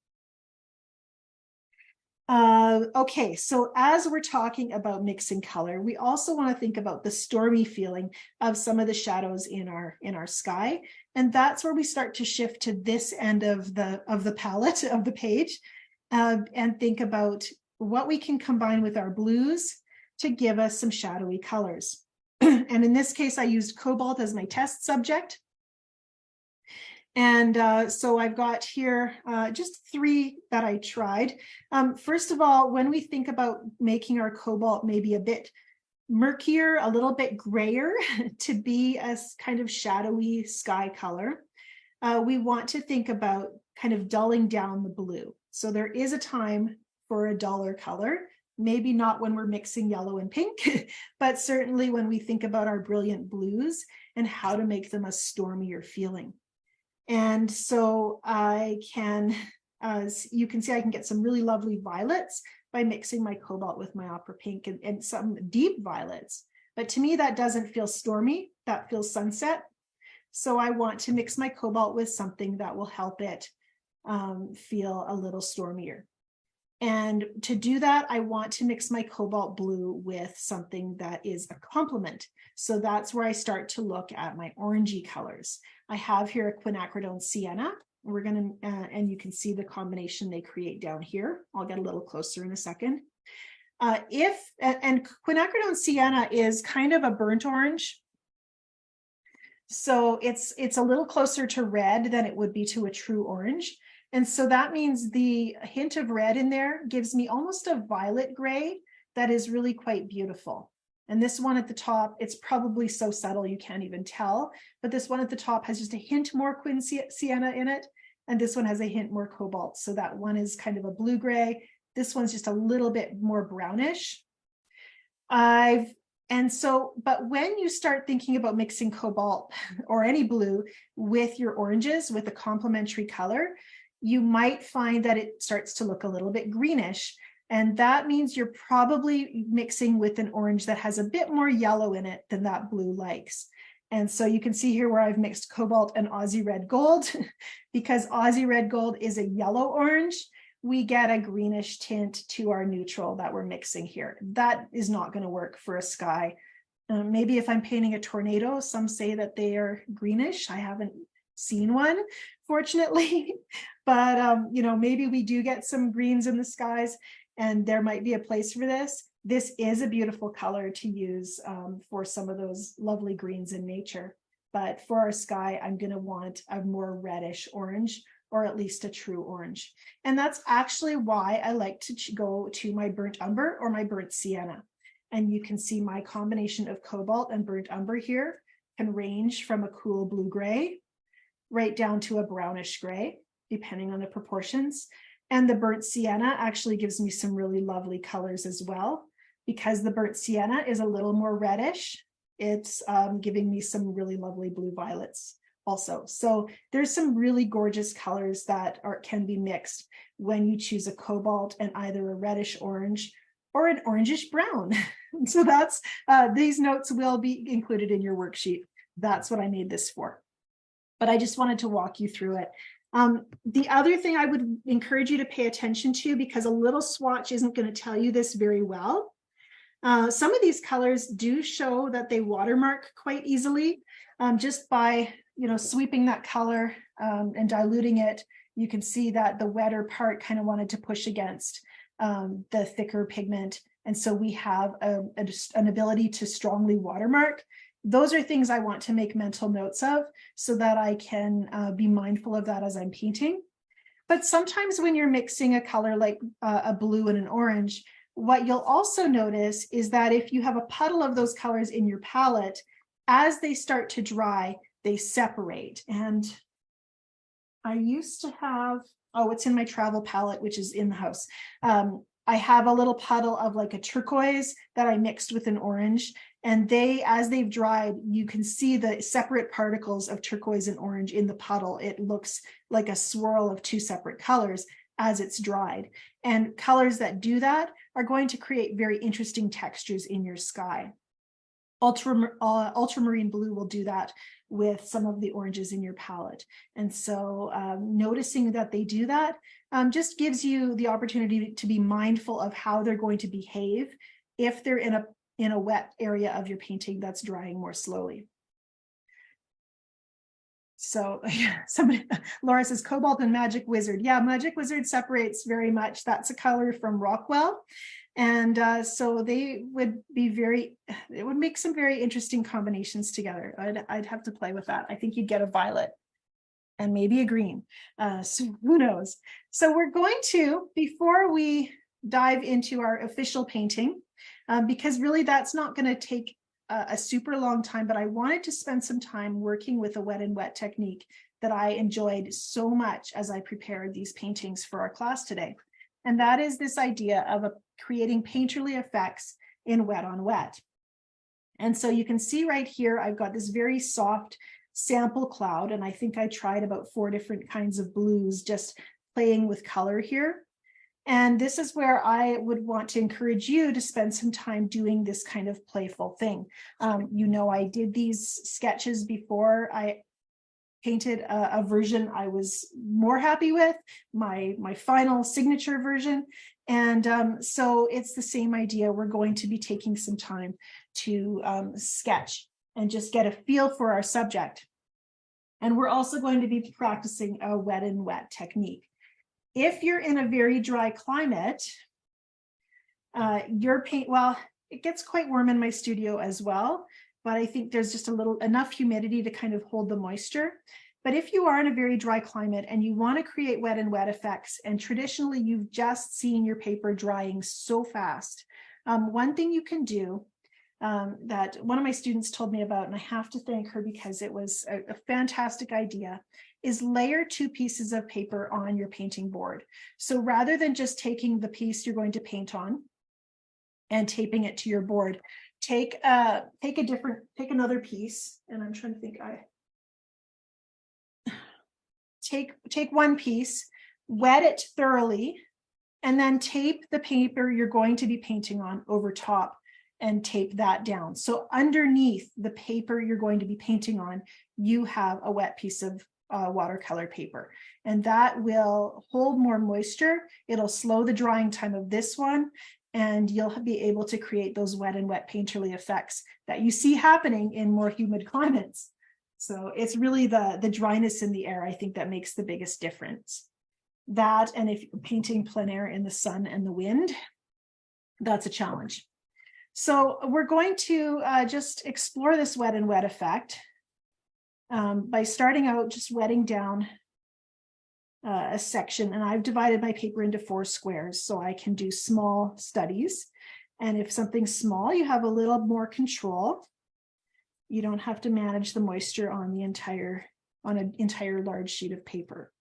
Okay, so as we're talking about mixing color, we also want to think about the stormy feeling of some of the shadows in our sky, and that's where we start to shift to this end of the palette of the page, and think about what we can combine with our blues to give us some shadowy colors. And in this case, I used cobalt as my test subject. And so I've got here just 3 that I tried. First of all, when we think about making our cobalt maybe a bit murkier, a little bit grayer to be a kind of shadowy sky color, we want to think about kind of dulling down the blue. So there is a time for a duller color, maybe not when we're mixing yellow and pink, but certainly when we think about our brilliant blues and how to make them a stormier feeling. And so I can, as you can see, I can get some really lovely violets by mixing my cobalt with my opera pink and some deep violets. But to me, that doesn't feel stormy, that feels sunset. So I want to mix my cobalt with something that will help it feel a little stormier. And to do that, I want to mix my cobalt blue with something that is a complement. So that's where I start to look at my orangey colors. I have here a quinacridone sienna. We're going to, and you can see the combination they create down here. I'll get a little closer in a second. And quinacridone sienna is kind of a burnt orange. So it's a little closer to red than it would be to a true orange. And so that means the hint of red in there gives me almost a violet gray that is really quite beautiful. And this one at the top, it's probably so subtle you can't even tell, but this one at the top has just a hint more quin sienna in it, and this one has a hint more cobalt. So that one is kind of a blue gray. This one's just a little bit more brownish. But when you start thinking about mixing cobalt or any blue with your oranges with a complementary color, you might find that it starts to look a little bit greenish. And that means you're probably mixing with an orange that has a bit more yellow in it than that blue likes. And so you can see here where I've mixed cobalt and Aussie red gold. Because Aussie red gold is a yellow orange, we get a greenish tint to our neutral that we're mixing here. That is not going to work for a sky. Maybe if I'm painting a tornado, some say that they are greenish. I haven't seen one, fortunately, but maybe we do get some greens in the skies, and there might be a place for this. This is a beautiful color to use for some of those lovely greens in nature. But for our sky, I'm going to want a more reddish orange, or at least a true orange. And that's actually why I like to go to my burnt umber or my burnt sienna. And you can see my combination of cobalt and burnt umber here can range from a cool blue gray right down to a brownish gray, depending on the proportions. And the burnt sienna actually gives me some really lovely colors as well, because the burnt sienna is a little more reddish. It's giving me some really lovely blue violets also. So there's some really gorgeous colors that can be mixed when you choose a cobalt and either a reddish orange or an orangish brown. So that's these notes will be included in your worksheet. That's what I made this for. But I just wanted to walk you through it. The other thing I would encourage you to pay attention to, because a little swatch isn't going to tell you this very well. Some of these colors do show that they watermark quite easily, just by sweeping that color and diluting it. You can see that the wetter part kind of wanted to push against the thicker pigment, and so we have an ability to strongly watermark. Those are things I want to make mental notes of so that I can be mindful of that as I'm painting. But sometimes when you're mixing a color like a blue and an orange, what you'll also notice is that if you have a puddle of those colors in your palette, as they start to dry, they separate. And I used to have, it's in my travel palette, which is in the house. I have a little puddle of like a turquoise that I mixed with an orange. And they, as they've dried, you can see the separate particles of turquoise and orange in the puddle. It looks like a swirl of two separate colors as it's dried. And colors that do that are going to create very interesting textures in your sky. Ultramarine blue will do that with some of the oranges in your palette. And so noticing that they do that just gives you the opportunity to be mindful of how they're going to behave if they're in a wet area of your painting that's drying more slowly. So somebody, Laura says, Cobalt and Magic Wizard. Yeah, Magic Wizard separates very much. That's a color from Rockwell. And so they would be it would make some very interesting combinations together. I'd have to play with that. I think you'd get a violet and maybe a green. So who knows? So we're going to, before we dive into our official painting, because really that's not going to take a super long time, but I wanted to spend some time working with a wet and wet technique that I enjoyed so much as I prepared these paintings for our class today. And that is this idea of creating painterly effects in wet on wet. And so you can see right here, I've got this very soft sample cloud, and I think I tried about 4 different kinds of blues, just playing with color here. And this is where I would want to encourage you to spend some time doing this kind of playful thing. You know, I did these sketches before I painted a version I was more happy with, my final signature version. And so it's the same idea. We're going to be taking some time to sketch and just get a feel for our subject. And we're also going to be practicing a wet and wet technique. If you're in a very dry climate, your paint, well, it gets quite warm in my studio as well, but I think there's just enough humidity to kind of hold the moisture. But if you are in a very dry climate and you want to create wet and wet effects, and traditionally you've just seen your paper drying so fast, one thing you can do that one of my students told me about, and I have to thank her because it was a fantastic idea, is layer 2 pieces of paper on your painting board. So rather than just taking the piece you're going to paint on and taping it to your board, take another piece, and I'm trying to think, take one piece, wet it thoroughly, and then tape the paper you're going to be painting on over top and tape that down. So underneath the paper you're going to be painting on, you have a wet piece of watercolor paper, and that will hold more moisture. It'll slow the drying time of this one, and you'll be able to create those wet and wet painterly effects that you see happening in more humid climates. So it's really the dryness in the air, I think, that makes the biggest difference. That, and if you're painting plein air in the sun and the wind, that's a challenge. So we're going to just explore this wet and wet effect by starting out just wetting down a section. And I've divided my paper into 4 squares so I can do small studies. And if something's small, you have a little more control. You don't have to manage the moisture on an entire large sheet of paper.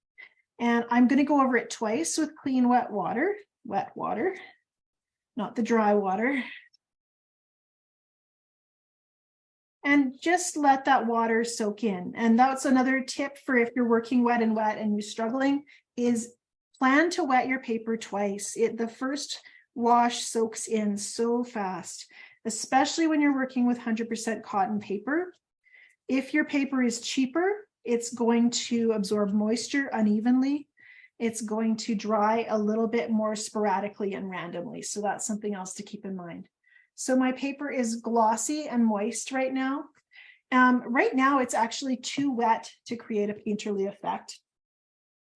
And I'm going to go over it twice with clean wet water, not the dry water. And just let that water soak in. And that's another tip for if you're working wet and you're struggling, is plan to wet your paper twice. The first wash soaks in so fast, especially when you're working with 100% cotton paper. If your paper is cheaper, it's going to absorb moisture unevenly. It's going to dry a little bit more sporadically and randomly. So that's something else to keep in mind. So my paper is glossy and moist right now. Right now, it's actually too wet to create a painterly effect.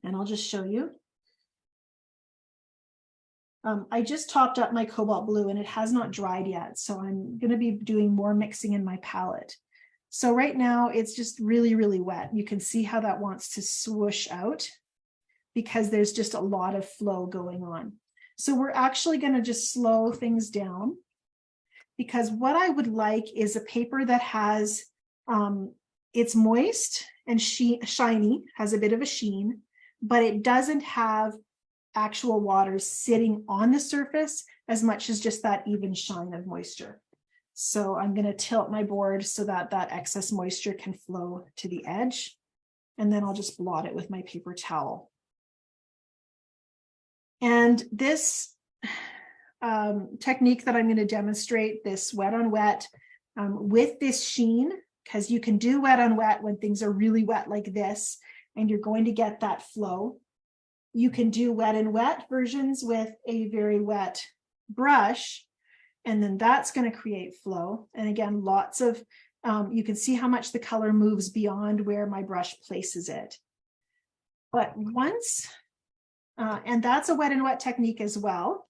And I'll just show you. I just topped up my cobalt blue and it has not dried yet. So I'm going to be doing more mixing in my palette. So right now, it's just really, really wet. You can see how that wants to swoosh out because there's just a lot of flow going on. So we're actually going to just slow things down, because what I would like is a paper that has, it's moist and shiny, has a bit of a sheen, but it doesn't have actual water sitting on the surface as much as just that even shine of moisture. So I'm going to tilt my board so that that excess moisture can flow to the edge. And then I'll just blot it with my paper towel. And this technique that I'm going to demonstrate, this wet on wet, with this sheen, because you can do wet on wet when things are really wet like this, and you're going to get that flow. You can do wet and wet versions with a very wet brush, and then that's going to create flow. And again, lots of, you can see how much the color moves beyond where my brush places it. But once, and that's a wet and wet technique as well.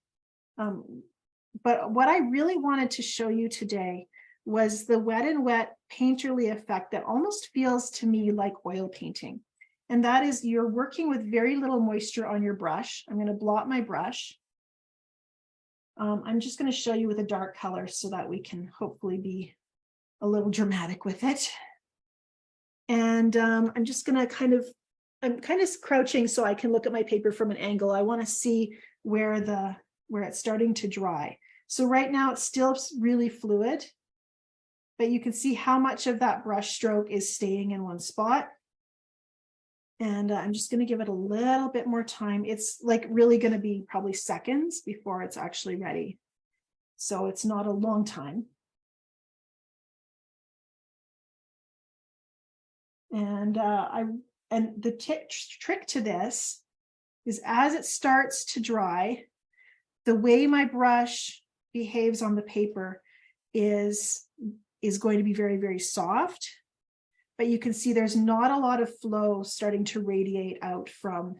But what I really wanted to show you today was the wet and wet painterly effect that almost feels to me like oil painting. And that is, you're working with very little moisture on your brush. I'm going to blot my brush. I'm just going to show you with a dark color so that we can hopefully be a little dramatic with it. And I'm just going to I'm kind of crouching so I can look at my paper from an angle. I want to see where it's starting to dry. So right now it's still really fluid, but you can see how much of that brush stroke is staying in one spot. And I'm just going to give it a little bit more time. It's like really going to be probably seconds before it's actually ready. So it's not a long time. And the trick to this is, as it starts to dry, the way my brush behaves on the paper is going to be very, very soft. But you can see there's not a lot of flow starting to radiate out from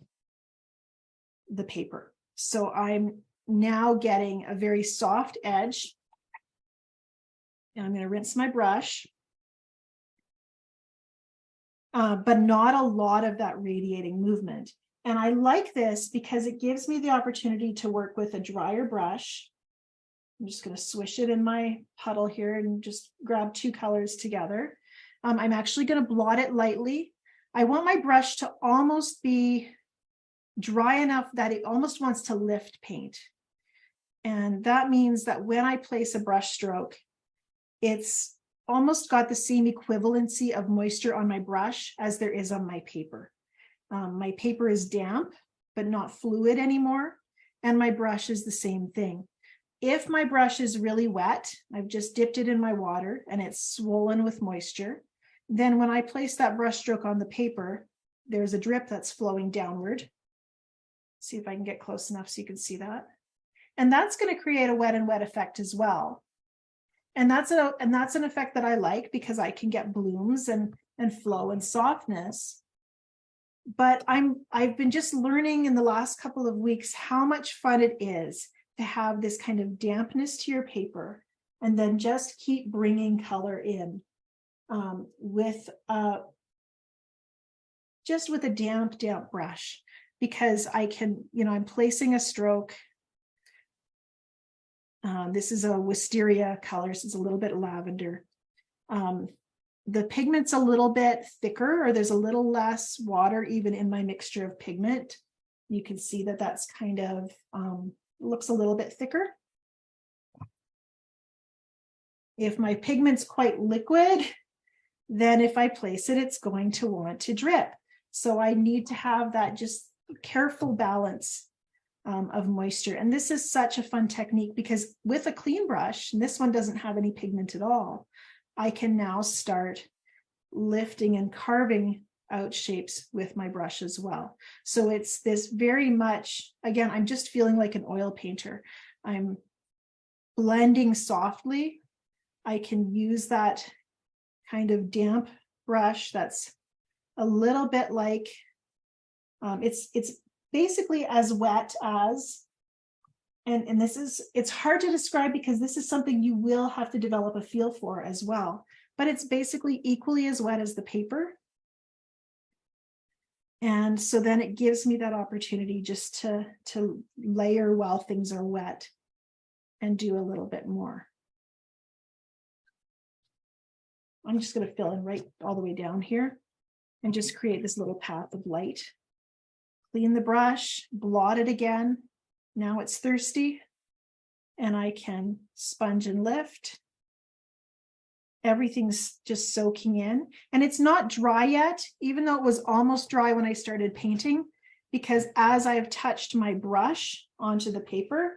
the paper. So I'm now getting a very soft edge. And I'm going to rinse my brush. But not a lot of that radiating movement. And I like this because it gives me the opportunity to work with a drier brush. I'm just going to swish it in my puddle here and just grab two colors together. I'm actually going to blot it lightly. I want my brush to almost be dry enough that it almost wants to lift paint. And that means that when I place a brush stroke, it's almost got the same equivalency of moisture on my brush as there is on my paper. My paper is damp, but not fluid anymore. And my brush is the same thing. If my brush is really wet, I've just dipped it in my water and it's swollen with moisture, then when I place that brush stroke on the paper, there's a drip that's flowing downward. See if I can get close enough so you can see that. And that's going to create a wet and wet effect as well. And that's an effect that I like because I can get blooms and flow and softness. But I've been just learning in the last couple of weeks how much fun it is to have this kind of dampness to your paper and then just keep bringing color in with a damp brush, because I can, I'm placing a stroke. This is a wisteria color, so it's a little bit lavender. The pigment's a little bit thicker, or there's a little less water even in my mixture of pigment. You can see that that's kind of looks a little bit thicker. If my pigment's quite liquid, then if I place it, it's going to want to drip. So I need to have that just careful balance of moisture. And this is such a fun technique because with a clean brush, and this one doesn't have any pigment at all, I can now start lifting and carving out shapes with my brush as well. So it's this very much, again, I'm just feeling like an oil painter. I'm blending softly. I can use that kind of damp brush that's a little bit like, it's basically as wet as, and this is, it's hard to describe because this is something you will have to develop a feel for as well, but it's basically equally as wet as the paper. And so then it gives me that opportunity just to layer while things are wet and do a little bit more. I'm just going to fill in right all the way down here and just create this little path of light. Clean the brush, blot it again. Now it's thirsty and I can sponge and lift everything's just soaking in. And it's not dry yet, even though it was almost dry when I started painting, because as I've touched my brush onto the paper,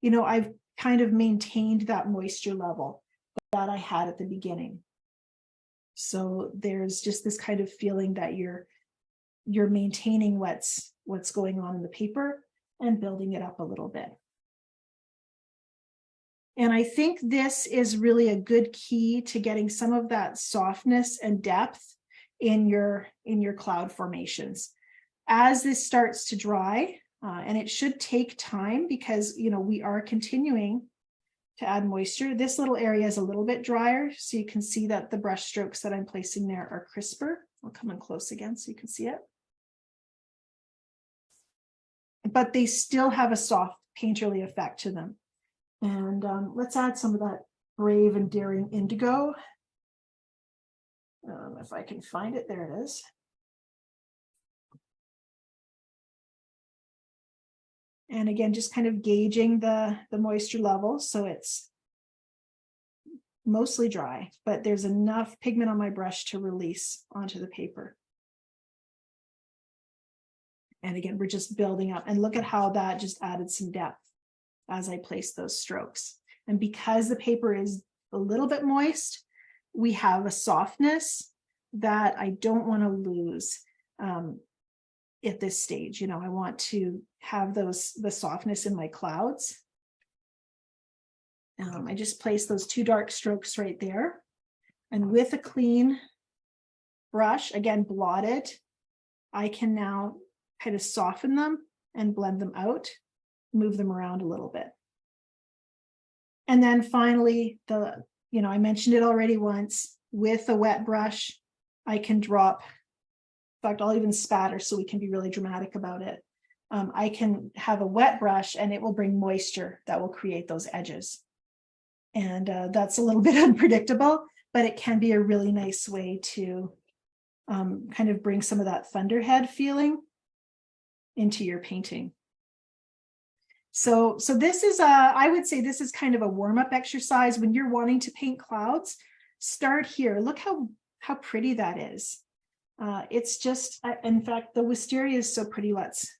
you know, I've kind of maintained that moisture level that I had at the beginning. So there's just this kind of feeling that you're maintaining what's going on in the paper and building it up a little bit. And I think this is really a good key to getting some of that softness and depth in your cloud formations. As this starts to dry, and it should take time because, you know, we are continuing to add moisture. This little area is a little bit drier, so you can see that the brush strokes that I'm placing there are crisper. I'll come in close again so you can see it. But they still have a soft painterly effect to them. And let's add some of that brave and daring indigo. If I can find it, there it is. And again, just kind of gauging the moisture level. So it's mostly dry, but there's enough pigment on my brush to release onto the paper. And again, we're just building up, and look at how that just added some depth as I place those strokes. And because the paper is a little bit moist, we have a softness that I don't want to lose at this stage. You know, I want to have the softness in my clouds. I just placed those 2 dark strokes right there. And with a clean brush, again, blotted, I can now kind of soften them and blend them out, move them around a little bit. And then finally, I mentioned it already once, with a wet brush, I can drop, in fact, I'll even spatter so we can be really dramatic about it. I can have a wet brush and it will bring moisture that will create those edges. And that's a little bit unpredictable, but it can be a really nice way to kind of bring some of that thunderhead feeling into your painting. So this is I would say this is kind of a warm-up exercise. When you're wanting to paint clouds, start here. Look how pretty that is. It's just, in fact, the wisteria is so pretty. Let's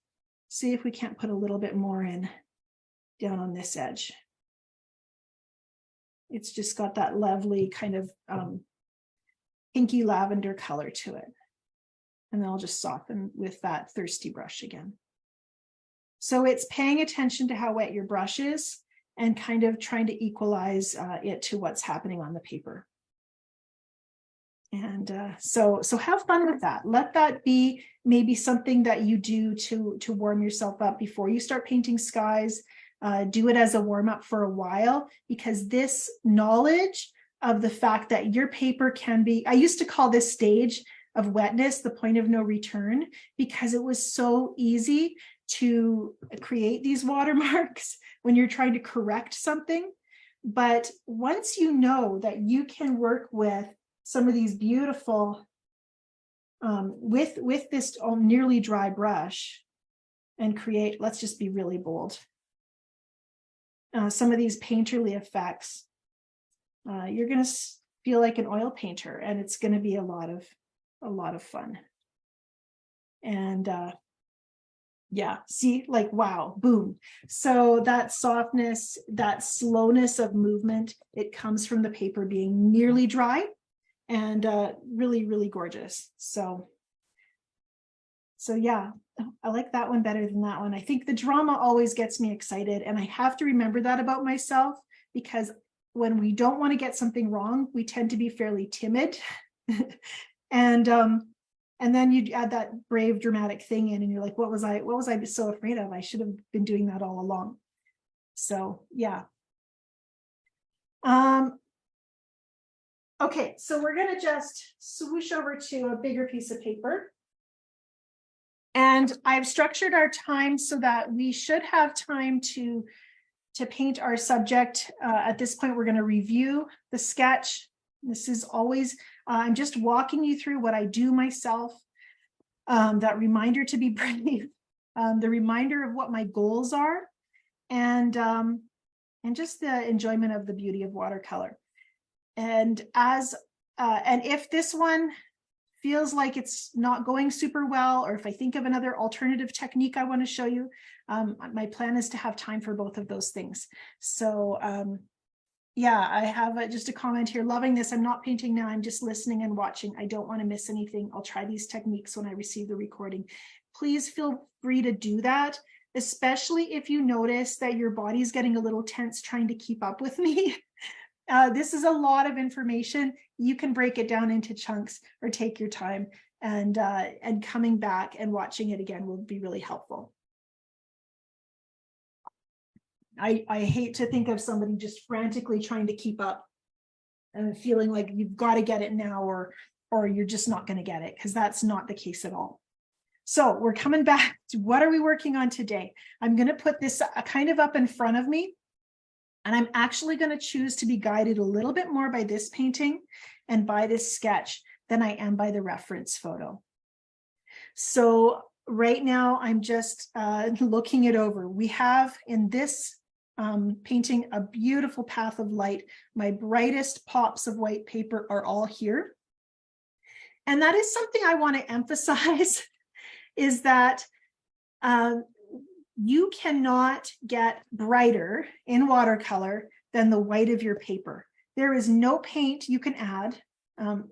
see if we can't put a little bit more in down on this edge. It's just got that lovely kind of pinky lavender color to it. And then I'll just soften with that thirsty brush again. So it's paying attention to how wet your brush is and kind of trying to equalize it to what's happening on the paper. And so have fun with that. Let that be maybe something that you do to warm yourself up before you start painting skies. Do it as a warm-up for a while, because this knowledge of the fact that your paper can be, I used to call this stage of wetness the point of no return, because it was so easy to create these watermarks when you're trying to correct something. But once you know that you can work with some of these beautiful, with this nearly dry brush and create, let's just be really bold, some of these painterly effects, you're going to feel like an oil painter, and it's going to be a lot of fun. And yeah, see, like, wow, boom. So that softness, that slowness of movement, it comes from the paper being nearly dry and really, really gorgeous. So yeah, I like that one better than that one. I think the drama always gets me excited, and I have to remember that about myself, because when we don't want to get something wrong, we tend to be fairly timid. And then you add that brave, dramatic thing in, and you're like, what was I so afraid of? I should have been doing that all along. So yeah. Okay, so we're going to just swoosh over to a bigger piece of paper. And I've structured our time so that we should have time to paint our subject. At this point, we're going to review the sketch. This is always, I'm just walking you through what I do myself, that reminder to be brave, the reminder of what my goals are, and just the enjoyment of the beauty of watercolor. And if this one feels like it's not going super well, or if I think of another alternative technique I want to show you, my plan is to have time for both of those things. So yeah, I have just a comment here. Loving this. I'm not painting now. I'm just listening and watching. I don't want to miss anything. I'll try these techniques when I receive the recording. Please feel free to do that, especially if you notice that your body's getting a little tense trying to keep up with me. This is a lot of information. You can break it down into chunks or take your time, and coming back and watching it again will be really helpful. I hate to think of somebody just frantically trying to keep up and feeling like you've got to get it now, or you're just not going to get it, because that's not the case at all. So we're coming back to what are we working on today? I'm going to put this kind of up in front of me, and I'm actually going to choose to be guided a little bit more by this painting and by this sketch than I am by the reference photo. So right now I'm just looking it over. We have in this painting a beautiful path of light. My brightest pops of white paper are all here. And that is something I want to emphasize is that you cannot get brighter in watercolor than the white of your paper. There is no paint you can add. And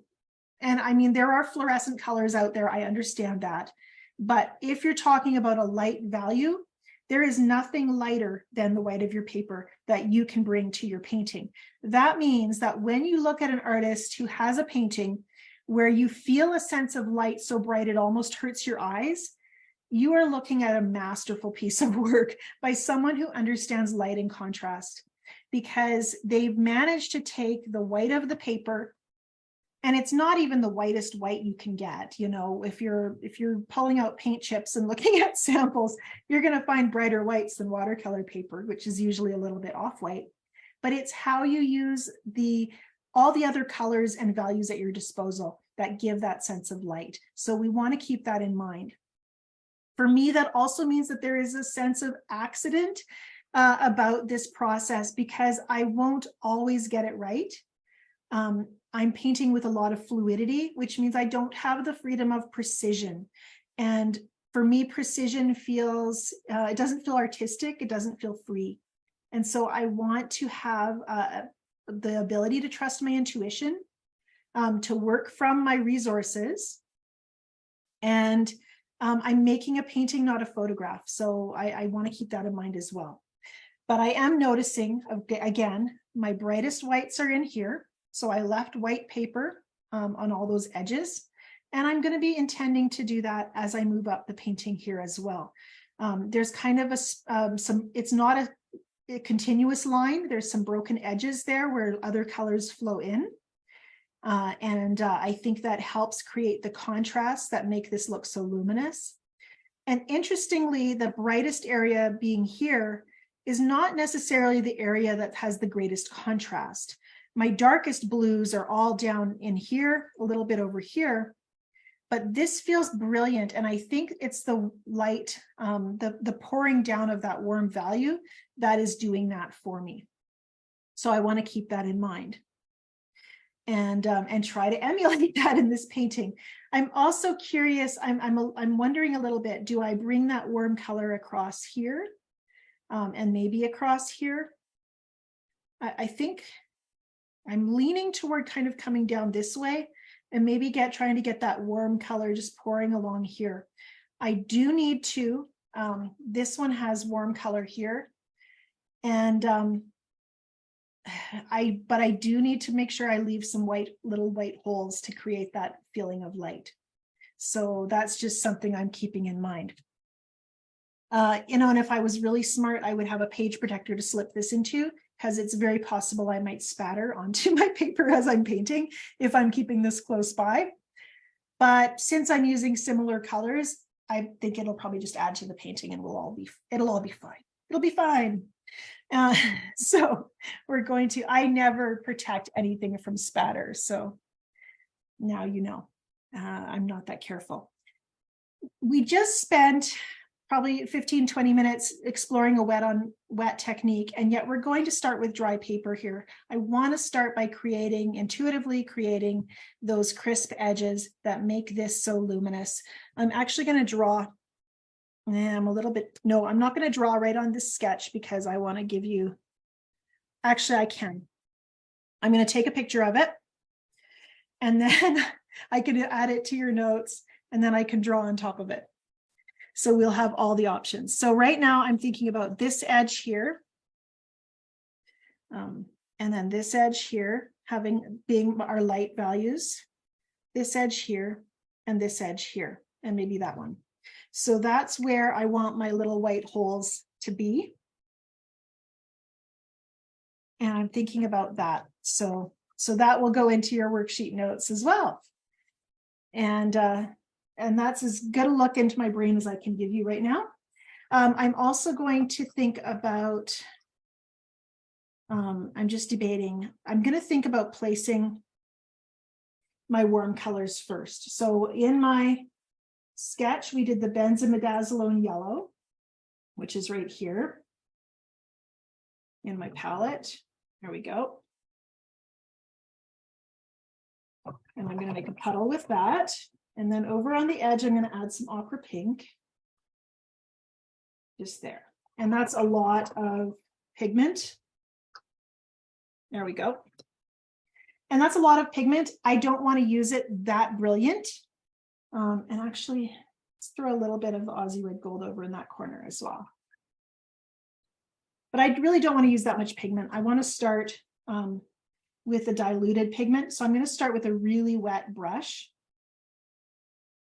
I mean, there are fluorescent colors out there, I understand that. But if you're talking about a light value, there is nothing lighter than the white of your paper that you can bring to your painting. That means that when you look at an artist who has a painting where you feel a sense of light so bright it almost hurts your eyes, you are looking at a masterful piece of work by someone who understands light and contrast, because they've managed to take the white of the paper, and it's not even the whitest white you can get. You know, if you're pulling out paint chips and looking at samples, you're going to find brighter whites than watercolor paper, which is usually a little bit off white. But it's how you use all the other colors and values at your disposal that give that sense of light. So we want to keep that in mind. For me, that also means that there is a sense of accident about this process, because I won't always get it right. I'm painting with a lot of fluidity, which means I don't have the freedom of precision. And for me, precision feels, it doesn't feel artistic, it doesn't feel free. And so I want to have the ability to trust my intuition, to work from my resources. And I'm making a painting, not a photograph. So I want to keep that in mind as well. But I am noticing, again, my brightest whites are in here. So I left white paper on all those edges, and I'm going to be intending to do that as I move up the painting here as well. There's kind of it's not a continuous line. There's some broken edges there where other colors flow in. I think that helps create the contrasts that make this look so luminous. And interestingly, the brightest area being here is not necessarily the area that has the greatest contrast. My darkest blues are all down in here, a little bit over here, but this feels brilliant. And I think it's the light, the pouring down of that warm value that is doing that for me. So I want to keep that in mind and try to emulate that in this painting. I'm also curious, I'm wondering a little bit, do I bring that warm color across here and maybe across here? I think I'm leaning toward kind of coming down this way and maybe trying to get that warm color just pouring along here. I do need to, this one has warm color here. And but I do need to make sure I leave some little white holes to create that feeling of light. So that's just something I'm keeping in mind. You know, and if I was really smart, I would have a page protector to slip this into, because it's very possible I might spatter onto my paper as I'm painting if I'm keeping this close by. But since I'm using similar colors, I think it'll probably just add to the painting and it'll all be fine. It'll be fine. So we're going to, I never protect anything from spatter. So now you know, I'm not that careful. We just spent probably 15, 20 minutes exploring a wet on wet technique. And yet we're going to start with dry paper here. I want to start by intuitively creating those crisp edges that make this so luminous. I'm actually going to draw. I'm not going to draw right on this sketch because I want to give you, actually I can. I'm going to take a picture of it and then I can add it to your notes and then I can draw on top of it. So we'll have all the options. So right now I'm thinking about this edge here. And then this edge here being our light values, this edge here, and this edge here, and maybe that one. So that's where I want my little white holes to be. And I'm thinking about that. So that will go into your worksheet notes as well. And that's as good a look into my brain as I can give you right now. I'm also going to think about, I'm just debating, I'm going to think about placing my warm colors first. So in my sketch, we did the benzimidazoline yellow, which is right here in my palette. There we go. And I'm going to make a puddle with that. And then over on the edge, I'm going to add some aqua pink. Just there. And that's a lot of pigment. There we go. And that's a lot of pigment. I don't want to use it that brilliant. And actually, let's throw a little bit of the Aussie Red Gold over in that corner as well. But I really don't want to use that much pigment. I want to start with a diluted pigment. So I'm going to start with a really wet brush.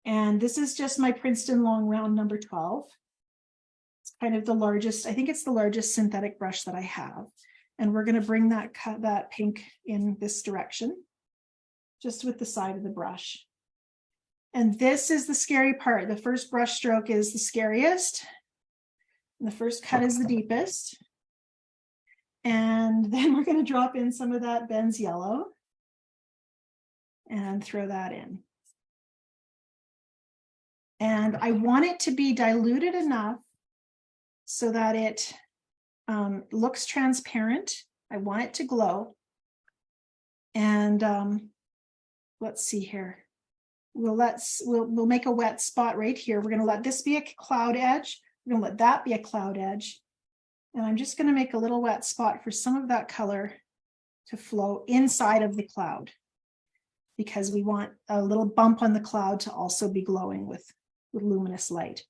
And this is just my Princeton Long Round number 12. It's kind of the largest, I think it's the largest synthetic brush that I have. And we're going to bring that pink in this direction, just with the side of the brush. And this is the scary part. The first brush stroke is the scariest. And the first cut is the deepest. And then we're going to drop in some of that Benz yellow and throw that in. And I want it to be diluted enough so that it looks transparent. I want it to glow. And let's see here. We'll make a wet spot right here. We're going to let this be a cloud edge. We're going to let that be a cloud edge. And I'm just going to make a little wet spot for some of that color to flow inside of the cloud, because we want a little bump on the cloud to also be glowing with luminous light.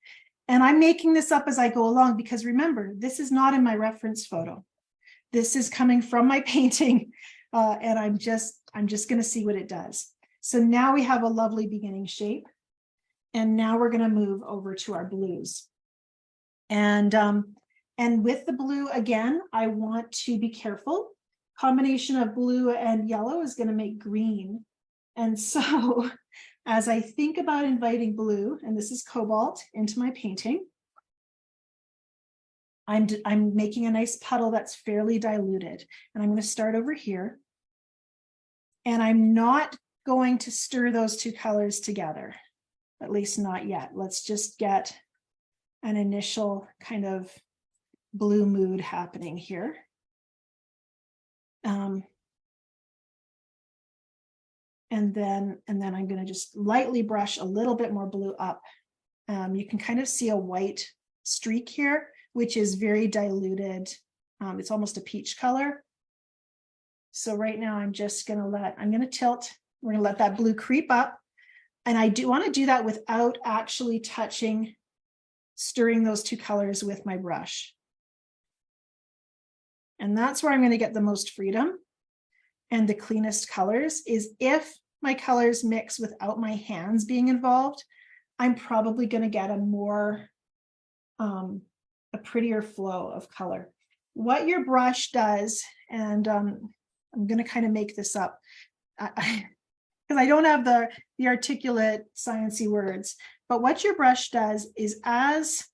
And I'm making this up as I go along, because remember, this is not in my reference photo. This is coming from my painting, and I'm just going to see what it does. So now we have a lovely beginning shape, and now we're going to move over to our blues. And with the blue, again, I want to be careful. Combination of blue and yellow is going to make green. And so as I think about inviting blue, and this is cobalt, into my painting, I'm making a nice puddle that's fairly diluted. And I'm going to start over here. And I'm not going to stir those two colors together, at least not yet. Let's just get an initial kind of blue mood happening here. And then I'm going to just lightly brush a little bit more blue up. You can kind of see a white streak here, which is very diluted. It's almost a peach color. So right now I'm just going to tilt. We're going to let that blue creep up. And I do want to do that without actually stirring those two colors with my brush. And that's where I'm going to get the most freedom and the cleanest colors, is if my colors mix without my hands being involved, I'm probably going to get a prettier flow of color. What your brush does, and I'm going to kind of make this up because I don't have the articulate sciencey words, but what your brush does is, as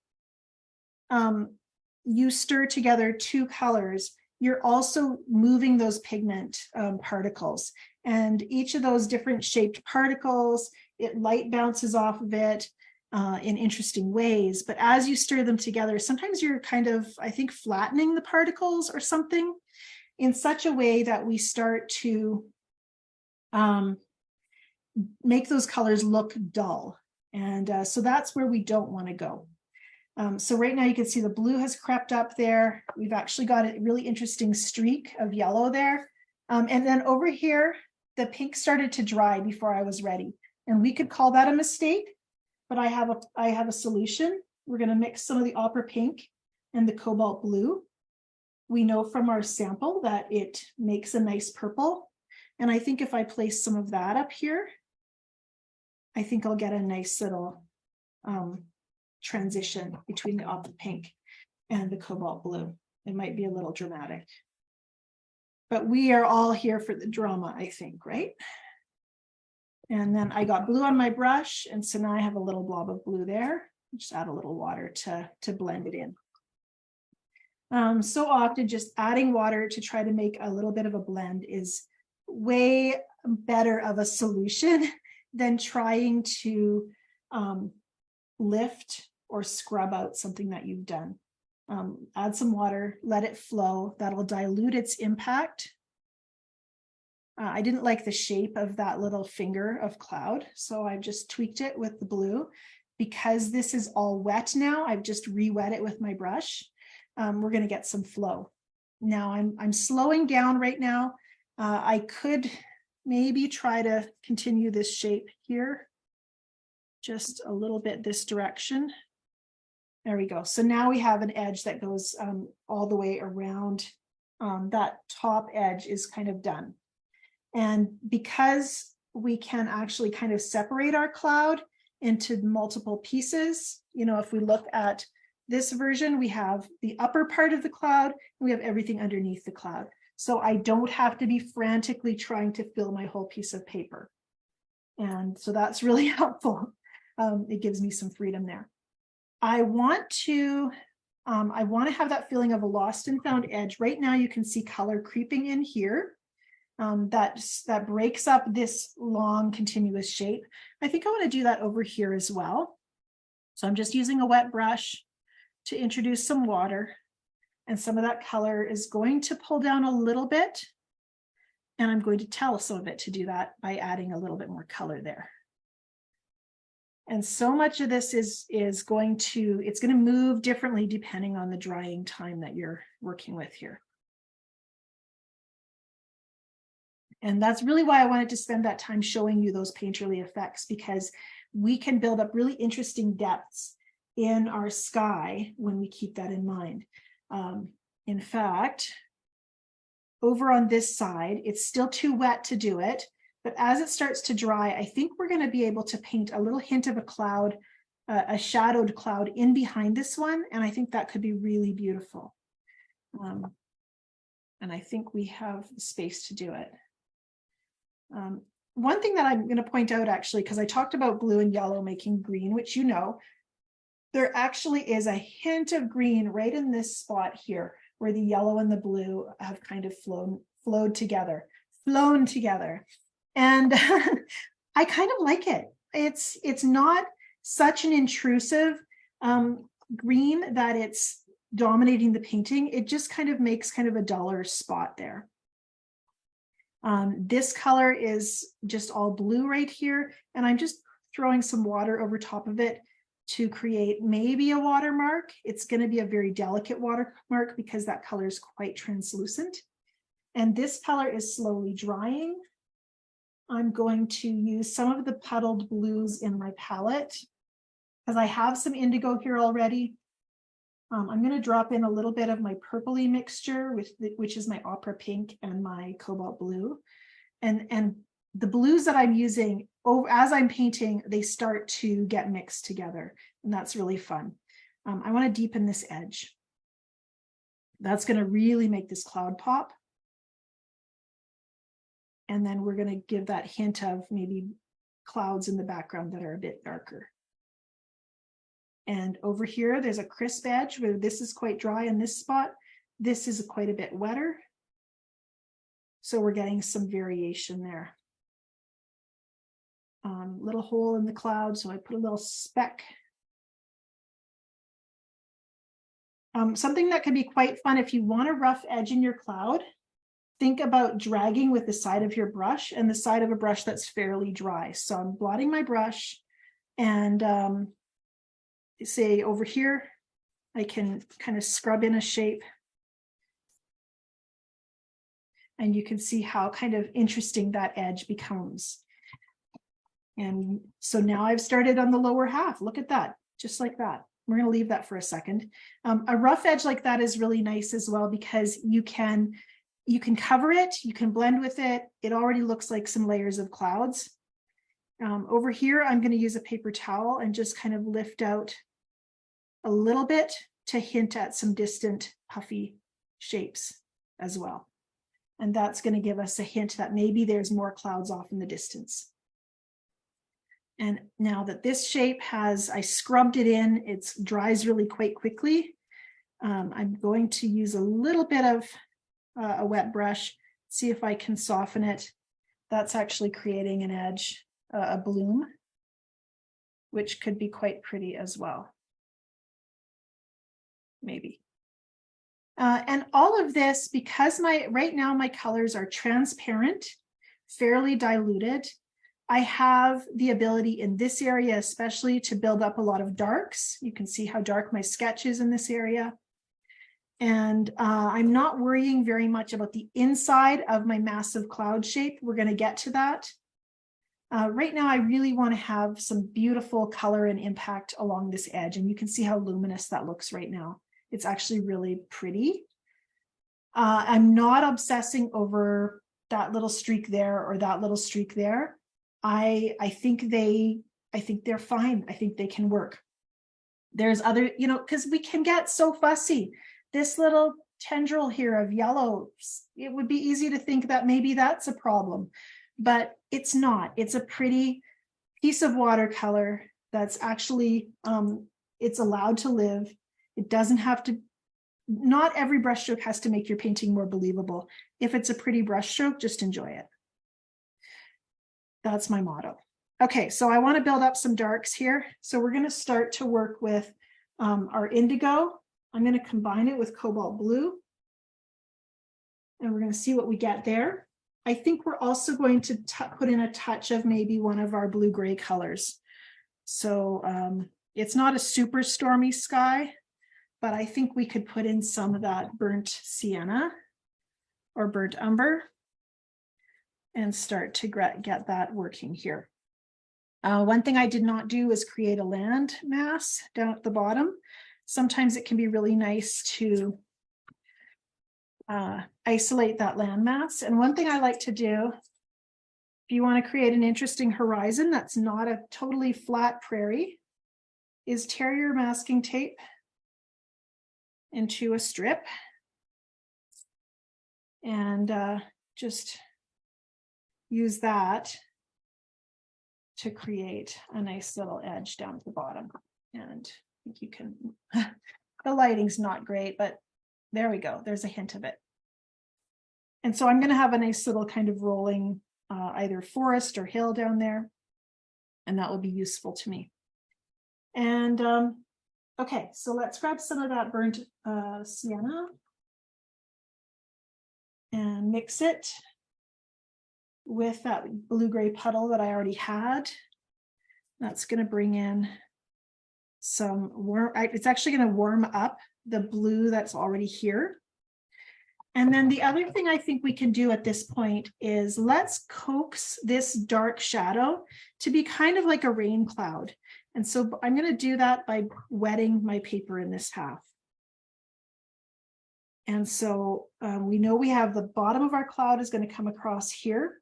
you stir together two colors, you're also moving those pigment particles, and each of those different shaped particles, light bounces off of it, in interesting ways. But as you stir them together, sometimes you're kind of, I think, flattening the particles or something in such a way that we start to make those colors look dull. And so that's where we don't want to go. So right now you can see the blue has crept up there. We've actually got a really interesting streak of yellow there. And then over here, the pink started to dry before I was ready. And we could call that a mistake, but I have a solution. We're going to mix some of the opera pink and the cobalt blue. We know from our sample that it makes a nice purple. And I think if I place some of that up here, I think I'll get a nice little transition between the opera pink and the cobalt blue. It might be a little dramatic, but we are all here for the drama, I think, right? And then I got blue on my brush, and so now I have a little blob of blue there. Just add a little water to blend it in. So often just adding water to try to make a little bit of a blend is way better of a solution than trying to lift or scrub out something that you've done. Add some water, let it flow. That'll dilute its impact. I didn't like the shape of that little finger of cloud, so I've just tweaked it with the blue. Because this is all wet now, I've just re-wet it with my brush. We're going to get some flow. Now I'm slowing down right now. I could maybe try to continue this shape here, just a little bit this direction. There we go. So now we have an edge that goes all the way around. That top edge is kind of done. And because we can actually kind of separate our cloud into multiple pieces, you know, if we look at this version, we have the upper part of the cloud, and we have everything underneath the cloud. So I don't have to be frantically trying to fill my whole piece of paper. And so that's really helpful. It gives me some freedom there. I want to have that feeling of a lost and found edge. Right now you can see color creeping in here. That breaks up this long continuous shape. I think I want to do that over here as well. So I'm just using a wet brush to introduce some water, and some of that color is going to pull down a little bit, and I'm going to tell some of it to do that by adding a little bit more color there. And so much of this is going to move differently depending on the drying time that you're working with here. And that's really why I wanted to spend that time showing you those painterly effects, because we can build up really interesting depths in our sky when we keep that in mind. In fact, over on this side, it's still too wet to do it, but as it starts to dry, I think we're going to be able to paint a little hint of a cloud, a shadowed cloud in behind this one, and I think that could be really beautiful. And I think we have the space to do it. One thing that I'm going to point out, actually, because I talked about blue and yellow making green, which you know, there actually is a hint of green right in this spot here, where the yellow and the blue have kind of flown together. And I kind of like it. It's not such an intrusive green that it's dominating the painting. It just kind of makes kind of a duller spot there. This color is just all blue right here, and I'm just throwing some water over top of it to create maybe a watermark. It's going to be a very delicate watermark because that color is quite translucent. And this color is slowly drying. I'm going to use some of the puddled blues in my palette because I have some indigo here already. I'm going to drop in a little bit of my purpley mixture, which is my opera pink and my cobalt blue. And the blues that I'm using, as I'm painting, they start to get mixed together. And that's really fun. I want to deepen this edge. That's going to really make this cloud pop. And then we're going to give that hint of maybe clouds in the background that are a bit darker. And over here, there's a crisp edge where this is quite dry in this spot. This is quite a bit wetter. So we're getting some variation there. little hole in the cloud. So I put a little speck. Something that can be quite fun if you want a rough edge in your cloud, think about dragging with the side of your brush and the side of a brush that's fairly dry. So I'm blotting my brush and say over here, I can kind of scrub in a shape. And you can see how kind of interesting that edge becomes. And so now I've started on the lower half. Look at that, just like that. We're going to leave that for a second. A rough edge like that is really nice as well because you can cover it, you can blend with it. It already looks like some layers of clouds. Over here, I'm going to use a paper towel and just kind of lift out a little bit to hint at some distant puffy shapes as well. And that's going to give us a hint that maybe there's more clouds off in the distance. And now that this shape I scrubbed it in, it dries really quite quickly. I'm going to use a little bit of a wet brush, see if I can soften it. That's actually creating an edge, a bloom, which could be quite pretty as well. Maybe. And all of this, because right now my colors are transparent, fairly diluted, I have the ability in this area especially to build up a lot of darks. You can see how dark my sketch is in this area. And I'm not worrying very much about the inside of my massive cloud shape. We're going to get to that. Right now, I really want to have some beautiful color and impact along this edge. And you can see how luminous that looks right now. It's actually really pretty. I'm not obsessing over that little streak there or that little streak there. I think they're fine. I think they can work. There's other, because we can get so fussy. This little tendril here of yellow, it would be easy to think that maybe that's a problem, but it's not. It's a pretty piece of watercolor that's actually, it's allowed to live. It doesn't have to, not every brushstroke has to make your painting more believable. If it's a pretty brushstroke, just enjoy it. That's my motto. Okay, so I want to build up some darks here. So we're going to start to work with our indigo. I'm going to combine it with cobalt blue. And we're going to see what we get there. I think we're also going to put in a touch of maybe one of our blue-gray colors. So it's not a super stormy sky, but I think we could put in some of that burnt sienna or burnt umber and start to get that working here. One thing I did not do is create a land mass down at the bottom. Sometimes it can be really nice to isolate that land mass. And one thing I like to do, if you want to create an interesting horizon that's not a totally flat prairie, is tear your masking tape into a strip and just use that to create a nice little edge down at the bottom. And I think you can, the lighting's not great, but there we go. There's a hint of it. And so I'm going to have a nice little kind of rolling either forest or hill down there. And that will be useful to me. And okay, so let's grab some of that burnt sienna and mix it with that blue-gray puddle that I already had. That's going to bring in some warm, it's actually going to warm up the blue that's already here. And then the other thing I think we can do at this point is let's coax this dark shadow to be kind of like a rain cloud. And so I'm going to do that by wetting my paper in this half. And so we know we have the bottom of our cloud is going to come across here.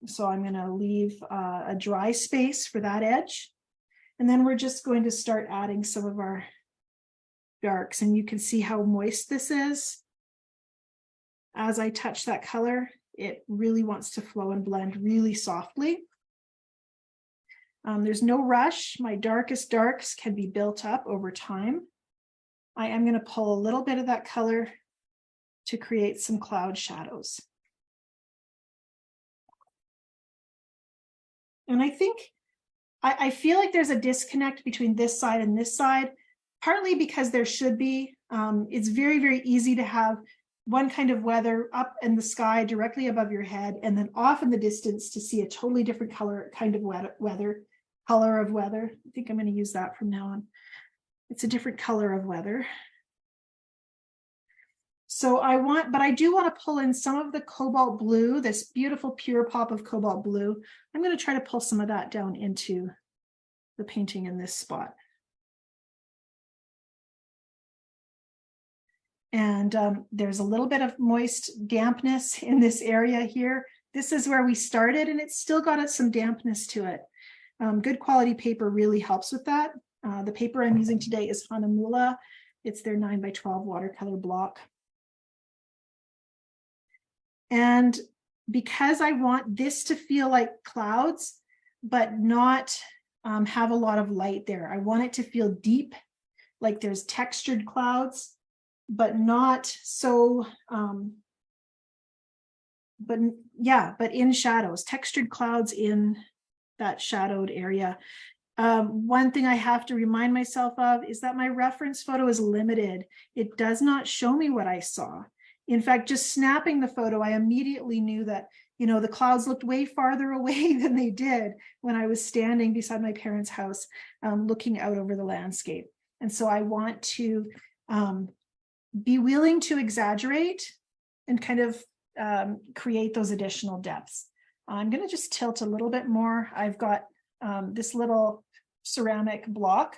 So I'm going to leave a dry space for that edge. And then we're just going to start adding some of our darks. And you can see how moist this is. As I touch that color, it really wants to flow and blend really softly. There's no rush. My darkest darks can be built up over time. I am going to pull a little bit of that color to create some cloud shadows. And I think, I feel like there's a disconnect between this side and this side, partly because there should be. It's very, very easy to have one kind of weather up in the sky directly above your head, and then off in the distance to see a totally different color, kind of color of weather. I think I'm going to use that from now on. It's a different color of weather. So but I do want to pull in some of the cobalt blue, this beautiful pure pop of cobalt blue. I'm going to try to pull some of that down into the painting in this spot. And there's a little bit of moist dampness in this area here. This is where we started, and it's still got some dampness to it. Good quality paper really helps with that. The paper I'm using today is Hanamula. It's their 9x12 watercolor block. And because I want this to feel like clouds, but not have a lot of light there, I want it to feel deep, like there's textured clouds, but not so, but in shadows, textured clouds in that shadowed area. One thing I have to remind myself of is that my reference photo is limited. It does not show me what I saw. In fact, just snapping the photo, I immediately knew that, the clouds looked way farther away than they did when I was standing beside my parents' house, looking out over the landscape. And so I want to be willing to exaggerate and kind of create those additional depths. I'm going to just tilt a little bit more. I've got this little ceramic block.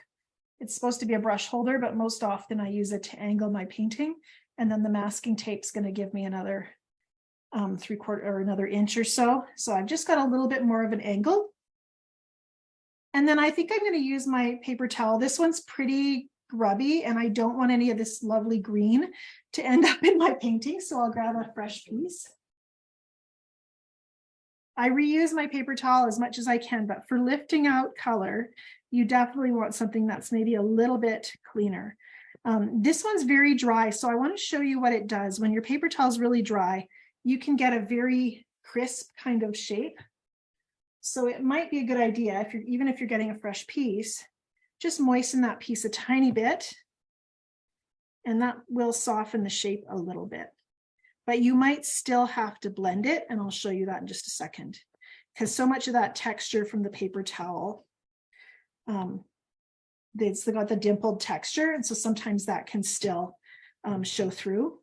It's supposed to be a brush holder, but most often I use it to angle my painting. And then the masking tape's going to give me another 3/4 or another inch or so. So I've just got a little bit more of an angle. And then I think I'm going to use my paper towel. This one's pretty grubby, and I don't want any of this lovely green to end up in my painting. So I'll grab a fresh piece. I reuse my paper towel as much as I can, but for lifting out color, you definitely want something that's maybe a little bit cleaner. This one's very dry, so I want to show you what it does. When your paper towel is really dry, you can get a very crisp kind of shape. So it might be a good idea, even if you're getting a fresh piece, just moisten that piece a tiny bit, and that will soften the shape a little bit. But you might still have to blend it, and I'll show you that in just a second, because so much of that texture from the paper towel, it's got the dimpled texture, and so sometimes that can still show through.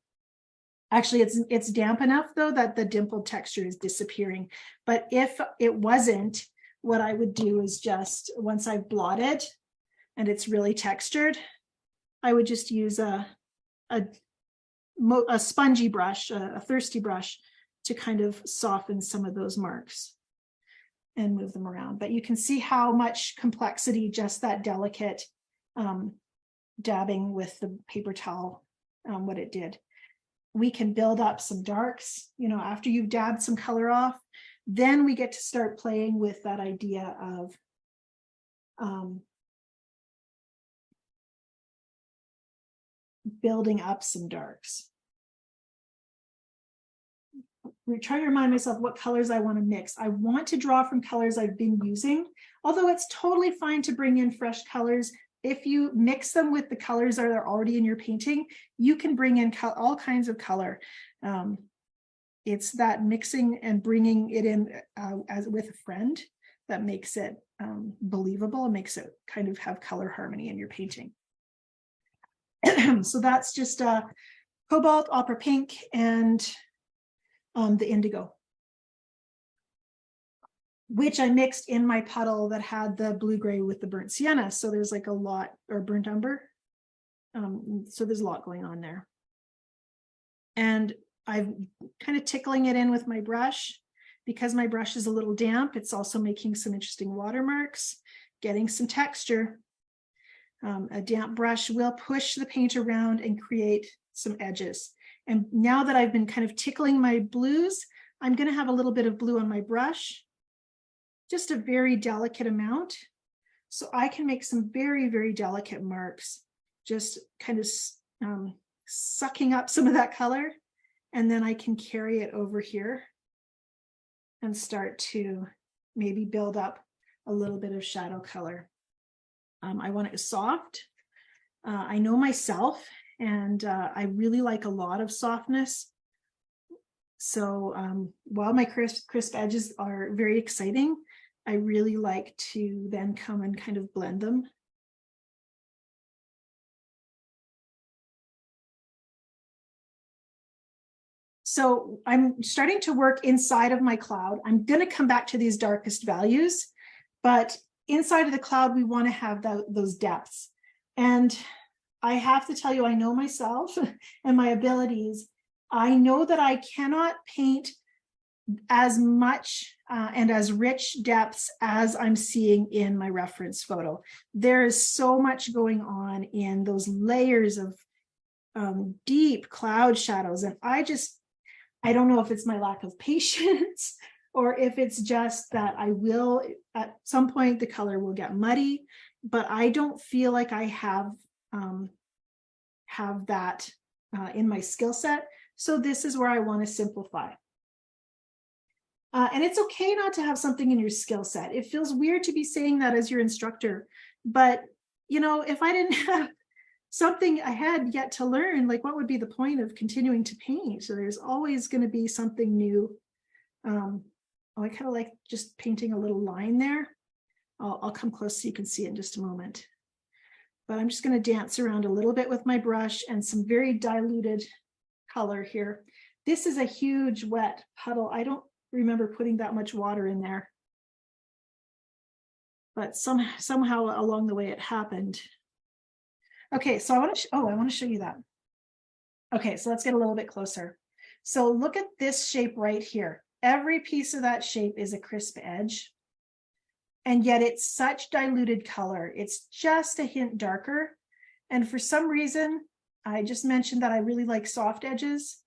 Actually, it's damp enough though that the dimpled texture is disappearing. But if it wasn't, what I would do is just, once I've blotted and it's really textured, I would just use a spongy brush, a thirsty brush, to kind of soften some of those marks and move them around. But you can see how much complexity just that delicate dabbing with the paper towel, what it did. We can build up some darks, after you've dabbed some color off, then we get to start playing with that idea of building up some darks. We're trying to remind myself what colors I want to mix. I want to draw from colors I've been using, although it's totally fine to bring in fresh colors. If you mix them with the colors that are already in your painting, you can bring in all kinds of color. It's that mixing and bringing it in as with a friend that makes it believable and makes it kind of have color harmony in your painting. So that's just cobalt, opera pink, and the indigo, which I mixed in my puddle that had the blue-gray with the burnt sienna. So there's like a lot, or burnt umber. So there's a lot going on there. And I'm kind of tickling it in with my brush. Because my brush is a little damp, it's also making some interesting watermarks, getting some texture. A damp brush will push the paint around and create some edges. And now that I've been kind of tickling my blues, I'm going to have a little bit of blue on my brush. Just a very delicate amount. So I can make some very, very delicate marks, just kind of sucking up some of that color. And then I can carry it over here and start to maybe build up a little bit of shadow color. I want it soft. I know myself, and I really like a lot of softness. So while my crisp edges are very exciting, I really like to then come and kind of blend them. So I'm starting to work inside of my cloud. I'm going to come back to these darkest values, but inside of the cloud, we want to have those depths. And I have to tell you, I know myself and my abilities. I know that I cannot paint as much and as rich depths as I'm seeing in my reference photo. There is so much going on in those layers of deep cloud shadows. And I don't know if it's my lack of patience or if it's just that I will, at some point, the color will get muddy, but I don't feel like I have that in my skill set. So this is where I want to simplify. And it's okay not to have something in your skill set. It feels weird to be saying that as your instructor, but if I didn't have something I had yet to learn, like what would be the point of continuing to paint? So there's always going to be something new. I kind of like just painting a little line there. I'll come close so you can see it in just a moment. But I'm just going to dance around a little bit with my brush and some very diluted color here. This is a huge wet puddle. I don't remember putting that much water in there, but somehow along the way it happened. Okay, so I want to show you that. Okay, so let's get a little bit closer. So look at this shape right here. Every piece of that shape is a crisp edge, and yet it's such diluted color. It's just a hint darker. And for some reason, I just mentioned that I really like soft edges.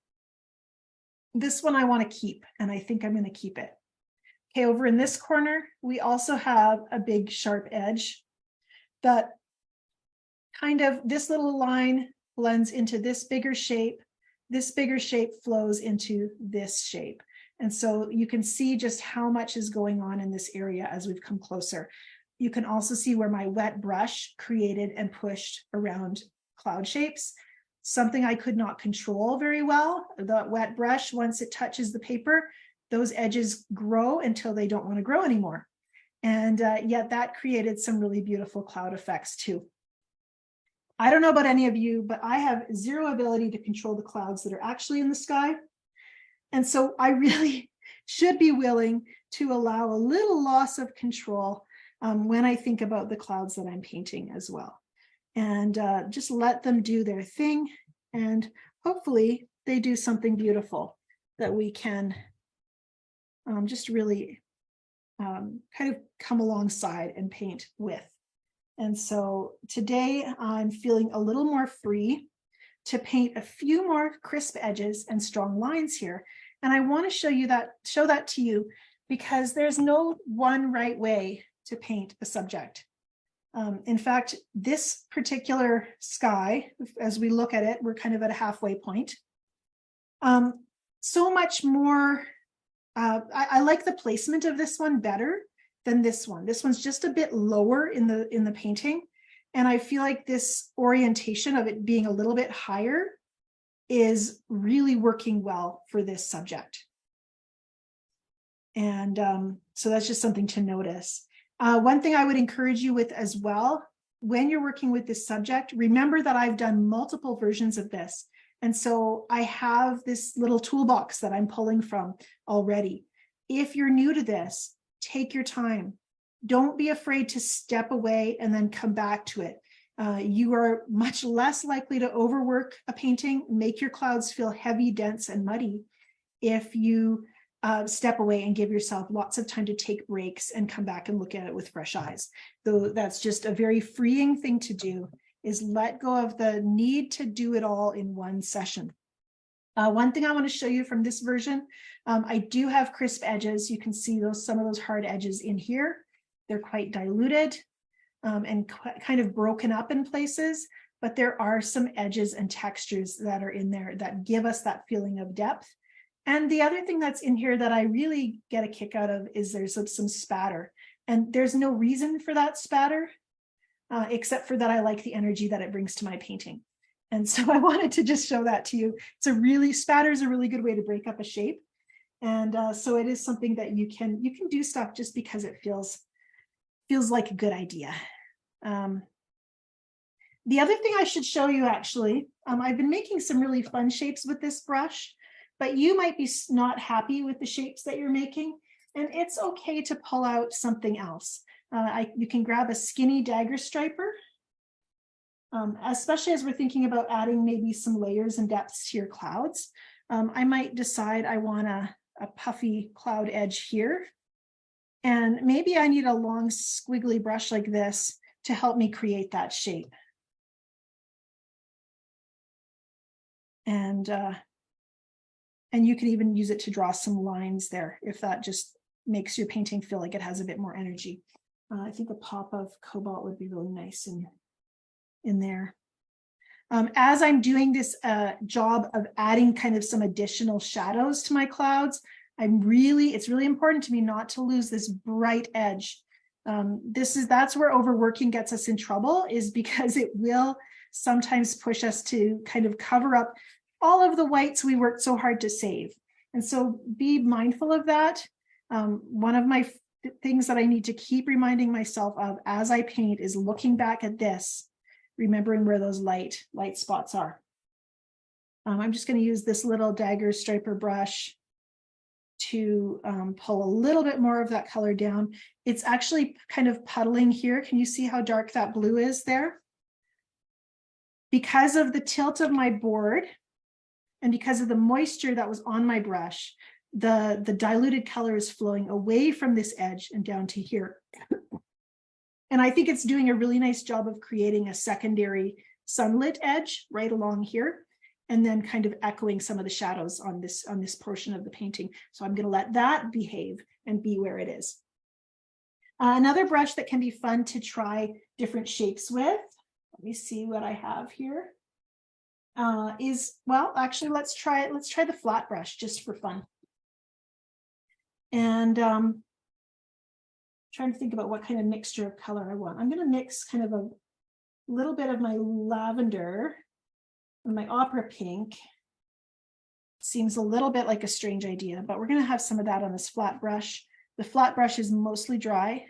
This one I want to keep, and I think I'm going to keep it. Okay, over in this corner, we also have a big sharp edge that kind of, this little line blends into this bigger shape. This bigger shape flows into this shape. And so you can see just how much is going on in this area as we've come closer. You can also see where my wet brush created and pushed around cloud shapes, something I could not control very well. The wet brush, once it touches the paper, those edges grow until they don't want to grow anymore. And yet that created some really beautiful cloud effects too. I don't know about any of you, but I have zero ability to control the clouds that are actually in the sky. And so I really should be willing to allow a little loss of control when I think about the clouds that I'm painting as well. And just let them do their thing. And hopefully they do something beautiful that we can just really kind of come alongside and paint with. And so today I'm feeling a little more free to paint a few more crisp edges and strong lines here. And I want to show that to you, because there's no one right way to paint a subject. In fact, this particular sky, as we look at it, we're kind of at a halfway point. So much more, I like the placement of this one better than this one. This one's just a bit lower in the painting. And I feel like this orientation of it being a little bit higher is really working well for this subject. And so that's just something to notice. One thing I would encourage you with as well, when you're working with this subject, remember that I've done multiple versions of this. And so I have this little toolbox that I'm pulling from already. If you're new to this, take your time. Don't be afraid to step away and then come back to it. You are much less likely to overwork a painting, make your clouds feel heavy, dense, and muddy if you step away and give yourself lots of time to take breaks and come back and look at it with fresh eyes. Though that's just a very freeing thing to do, is let go of the need to do it all in one session. One thing I want to show you from this version, I do have crisp edges. You can see some of those hard edges in here. They're quite diluted and kind of broken up in places, but there are some edges and textures that are in there that give us that feeling of depth. And the other thing that's in here that I really get a kick out of is there's some spatter. And there's no reason for that spatter, except for that I like the energy that it brings to my painting. And so I wanted to just show that to you. Spatter is a really good way to break up a shape. And so it is something that you can do stuff just because it feels like a good idea. The other thing I should show you, actually, I've been making some really fun shapes with this brush, but you might be not happy with the shapes that you're making, and it's okay to pull out something else. You can grab a skinny dagger striper, especially as we're thinking about adding maybe some layers and depths to your clouds. I might decide I want a puffy cloud edge here, and maybe I need a long squiggly brush like this to help me create that shape. And you can even use it to draw some lines there if that just makes your painting feel like it has a bit more energy. I think a pop of cobalt would be really nice in there. As I'm doing this job of adding kind of some additional shadows to my clouds, it's really important to me not to lose this bright edge. That's where overworking gets us in trouble, is because it will sometimes push us to kind of cover up all of the whites we worked so hard to save. And so be mindful of that. One of my things that I need to keep reminding myself of as I paint is looking back at this, remembering where those light spots are. I'm just going to use this little dagger striper brush to pull a little bit more of that color down. It's actually kind of puddling here. Can you see how dark that blue is there? Because of the tilt of my board and because of the moisture that was on my brush, the diluted color is flowing away from this edge and down to here. And I think it's doing a really nice job of creating a secondary sunlit edge right along here, and then kind of echoing some of the shadows on this portion of the painting. So I'm going to let that behave and be where it is. Another brush that can be fun to try different shapes with, let me see what I have here, actually, let's try the flat brush just for fun. And trying to think about what kind of mixture of color I want. I'm going to mix kind of a little bit of my lavender and my opera pink. Seems a little bit like a strange idea, but we're going to have some of that on this flat brush. The flat brush is mostly dry,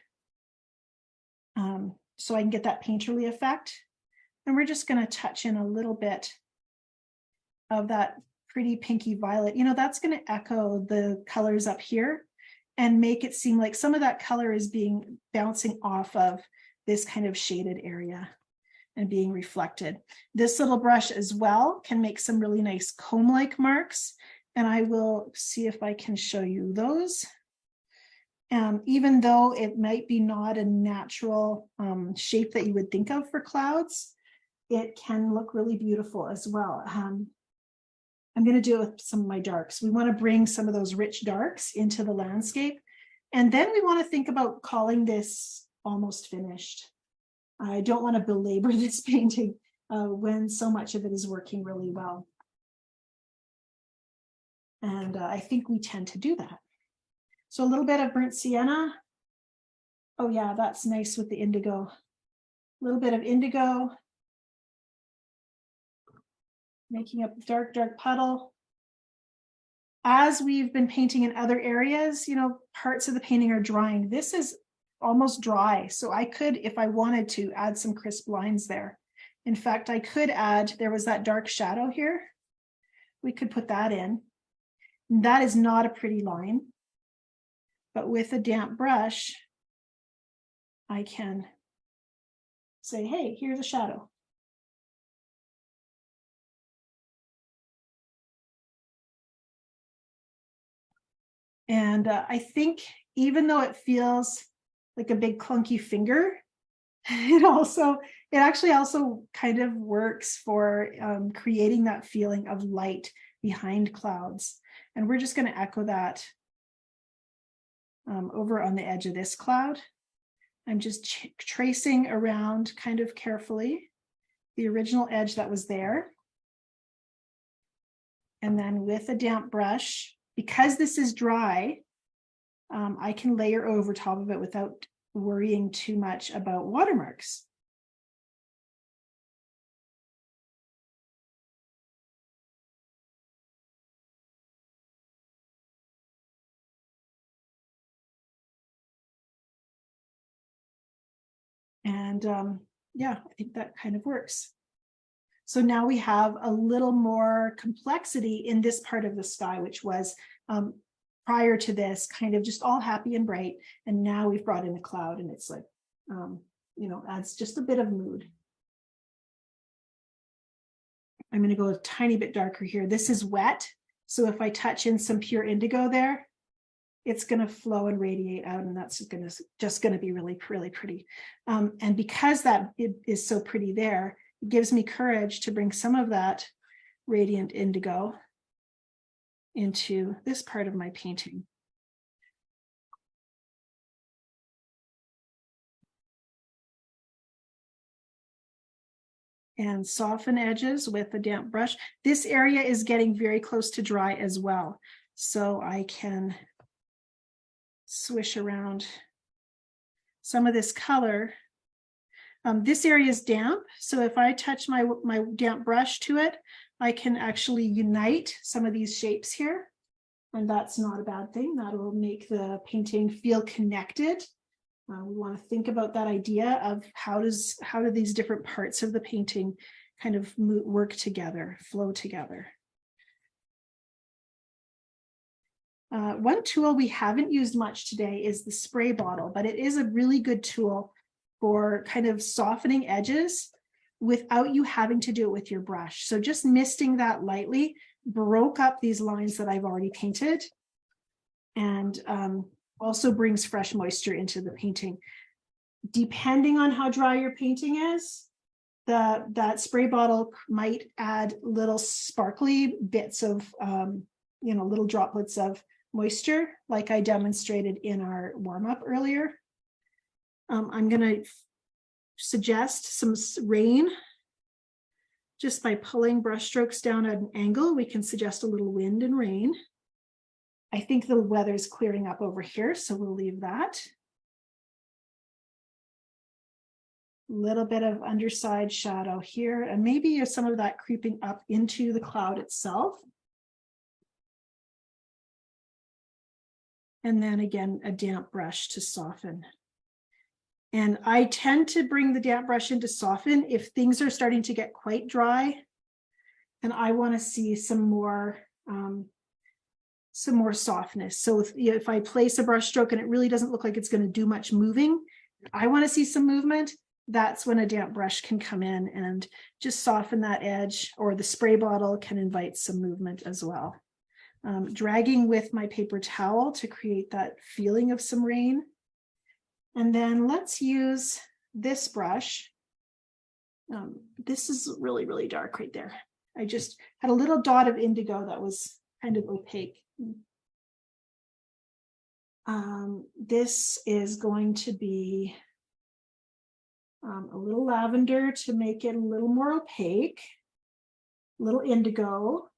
so I can get that painterly effect. And we're just going to touch in a little bit of that pretty pinky violet. You know, that's going to echo the colors up here and make it seem like some of that color is bouncing off of this kind of shaded area and being reflected. This little brush as well can make some really nice comb-like marks, and I will see if I can show you those. Even though it might be not a natural shape that you would think of for clouds, it can look really beautiful as well. I'm going to do it with some of my darks. We want to bring some of those rich darks into the landscape. And then we want to think about calling this almost finished. I don't want to belabor this painting when so much of it is working really well. And I think we tend to do that. So a little bit of burnt sienna. Oh yeah, that's nice with the indigo. A little bit of indigo. Making up a dark, dark puddle. As we've been painting in other areas, you know, parts of the painting are drying. This is almost dry, so I could, if I wanted to, add some crisp lines there. In fact, I could add, there was that dark shadow here. We could put that in. That is not a pretty line, but with a damp brush, I can say, hey, here's a shadow. And I think even though it feels like a big clunky finger, it actually also kind of works for creating that feeling of light behind clouds. And we're just going to echo that over on the edge of this cloud. I'm just tracing around kind of carefully the original edge that was there. And then with a damp brush, because this is dry, I can layer over top of it without worrying too much about watermarks. And yeah, I think that kind of works. So now we have a little more complexity in this part of the sky, which was prior to this kind of just all happy and bright. And now we've brought in a cloud, and it's like, you know, adds just a bit of mood. I'm going to go a tiny bit darker here. This is wet. So if I touch in some pure indigo there, it's going to flow and radiate out, and that's just going to be really, really pretty. And because that is so pretty there, it gives me courage to bring some of that radiant indigo into this part of my painting. And soften edges with a damp brush. This area is getting very close to dry as well, so I can swish around some of this color. This area is damp, so if I touch my damp brush to it, I can actually unite some of these shapes here, and that's not a bad thing. That will make the painting feel connected. We want to think about that idea of how do these different parts of the painting kind of work together, flow together. One tool we haven't used much today is the spray bottle, but it is a really good tool for kind of softening edges without you having to do it with your brush. So just misting that lightly broke up these lines that I've already painted, and also brings fresh moisture into the painting. Depending on how dry your painting is, that spray bottle might add little sparkly bits of, you know, little droplets of moisture, like I demonstrated in our warm-up earlier. I'm going to suggest some rain. Just by pulling brush strokes down at an angle, we can suggest a little wind and rain. I think the weather's clearing up over here, so we'll leave that. A little bit of underside shadow here, and maybe some of that creeping up into the cloud itself. And then again, a damp brush to soften. And I tend to bring the damp brush in to soften if things are starting to get quite dry, and I want to see some more softness. So if I place a brush stroke and it really doesn't look like it's going to do much moving, I want to see some movement. That's when a damp brush can come in and just soften that edge, or the spray bottle can invite some movement as well. Dragging with my paper towel to create that feeling of some rain. And then let's use this brush. This is really, really dark right there. I just had a little dot of indigo that was kind of opaque. This is going to be a little lavender to make it a little more opaque, a little indigo,